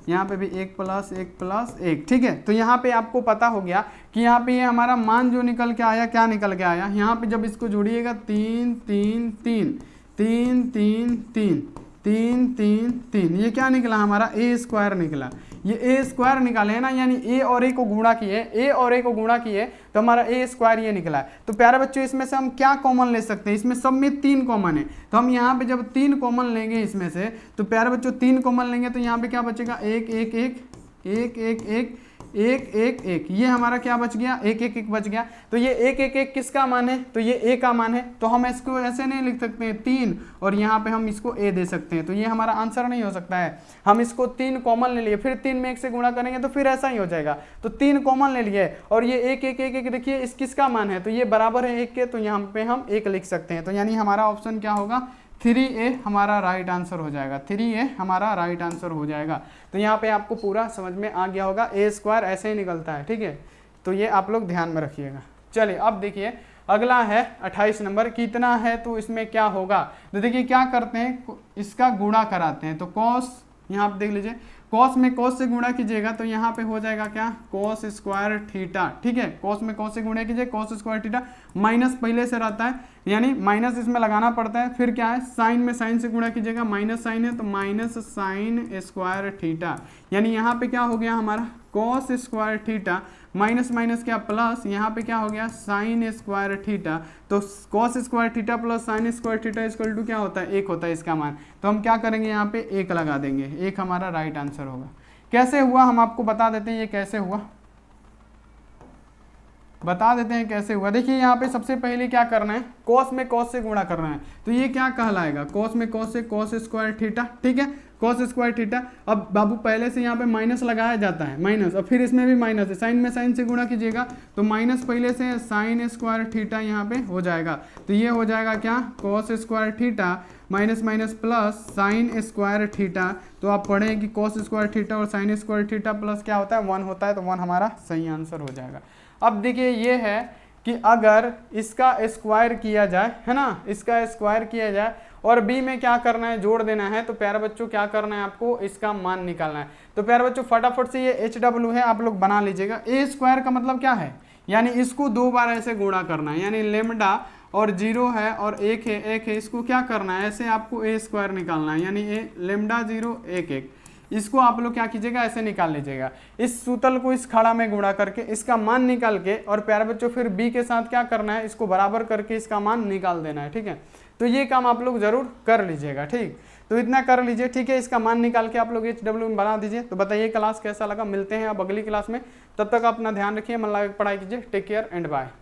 यहाँ पे भी 1 + 1 + 1। ठीक है, तो यहाँ पे आपको पता हो गया कि यहाँ पे ये हमारा मान जो निकल के आया, क्या निकल के आया? यहाँ पे जब इसको जोड़िएगा 3 3 3 3 3 3 3 3 3, ये क्या निकला? हमारा ए स्क्वायर निकला। ये ए स्क्वायर निकाले है ना, यानी ए और ए को गुणा किए, ए और ए को गुणा किए तो हमारा ए स्क्वायर ये निकला है। तो प्यारे बच्चों इसमें से हम क्या कॉमन ले सकते हैं? इसमें सब में 3 कॉमन है, तो हम यहाँ पे जब 3 कॉमन लेंगे इसमें से, तो प्यारे बच्चों 3 कॉमन लेंगे तो यहाँ पे क्या बचेगा? 1 1 1 1 1 1 1 1 1, ये हमारा क्या बच गया? 1 1 1 बच गया। तो ये 1 1 1 किसका मान है? तो ये ए का मान है, तो हम इसको ऐसे नहीं लिख सकते हैं 3 और यहाँ पे हम इसको ए दे सकते हैं, तो ये हमारा आंसर नहीं हो सकता है। हम इसको 3 कॉमन ले लिए, फिर 3 में 1 से गुणा करेंगे तो फिर ऐसा ही हो जाएगा। तो 3 कॉमन ले लिए और ये 1 1 1 1 देखिए इस किसका मान है? तो ये बराबर है 1 के, तो यहाँ पे हम 1 लिख सकते हैं। तो यानी हमारा ऑप्शन क्या होगा? 3A हमारा राइट आंसर हो जाएगा, 3A हमारा राइट आंसर हो जाएगा। तो यहाँ पे आपको पूरा समझ में आ गया होगा, ए स्क्वायर ऐसे ही निकलता है। ठीक है, तो ये आप लोग ध्यान में रखिएगा। चलिए अब देखिए अगला है 28 नंबर, कितना है तो इसमें क्या होगा? तो देखिए क्या करते हैं, इसका गुणा कराते हैं। तो कॉस, यहाँ आप देख लीजिए, कॉस में कॉस से गुणा कीजिएगा तो यहाँ पे हो जाएगा क्या? Cos square theta. ठीक है, कॉस में कॉस से गुणा कीजिए, कॉस स्क्वायर थीटा, माइनस पहले से रहता है, यानी माइनस इसमें लगाना पड़ता है। फिर क्या है? साइन में साइन से गुणा कीजिएगा, माइनस साइन है तो माइनस साइन स्क्वायर थीटा, यानी यहाँ पे क्या हो गया हमारा? Cos square theta minus minus क्या? प्लस, यहाँ पे क्या हो गया? Sine square theta. तो cos square theta plus sine square theta equal to क्या होता है? 1 होता है इसका मान। तो हम क्या करेंगे? यहाँ पे 1 लगा देंगे, 1 हमारा राइट आंसर होगा। कैसे हुआ हम आपको बता देते हैं ये कैसे हुआ। बता देते हैं कैसे हुआ। देखिए यहाँ पे सबसे पहले क्या करना है, कॉस में कॉस से गुणा करना है, तो ये क्या कहलाएगा, कॉस में कॉस से कॉस स्क्वायर थीटा, ठीक है, कॉस स्क्वायर थीटा। अब बाबू पहले से यहाँ पे माइनस लगाया जाता है, माइनस, और फिर इसमें भी माइनस है, साइन में साइन से गुणा कीजिएगा तो माइनस पहले से साइन स्क्वायर थीटा यहाँ पे हो जाएगा, तो ये हो जाएगा क्या, cos square theta minus minus plus sine square theta. तो आप पढ़ें कि कॉस स्क्वायर थीटा और साइन स्क्वायर थीटा प्लस क्या होता है, 1 होता है, तो 1 हमारा सही आंसर हो जाएगा। अब देखिए ये है कि अगर इसका स्क्वायर किया जाए, है ना, इसका स्क्वायर किया जाए और b में क्या करना है, जोड़ देना है, तो प्यारे बच्चों क्या करना है, आपको इसका मान निकालना है। तो प्यारे बच्चों फटाफट से ये HW है आप लोग बना लीजिएगा। ए स्क्वायर का मतलब क्या है, यानी इसको 2 बार ऐसे गुणा करना है, यानी लेमडा और 0 है और 1 है, इसको क्या करना है, ऐसे आपको ए स्क्वायर निकालना है, यानी ए लेमडा 0 1 इसको आप लोग क्या कीजिएगा, ऐसे निकाल लीजिएगा। इस सूतल को इस खड़ा में गुणा करके इसका मान निकाल के, और प्यारे बच्चों फिर b के साथ क्या करना है, इसको बराबर करके इसका मान निकाल देना है, ठीक है। तो ये काम आप लोग जरूर कर लीजिएगा, ठीक, तो इतना कर लीजिए, ठीक है। इसका मान निकाल के आप लोग HW में बना दीजिए। तो बताइए क्लास कैसा लगा, मिलते हैं अब अगली क्लास में, तब तक अपना ध्यान रखिए, मन लगा के पढ़ाई कीजिए, टेक केयर एंड बाय।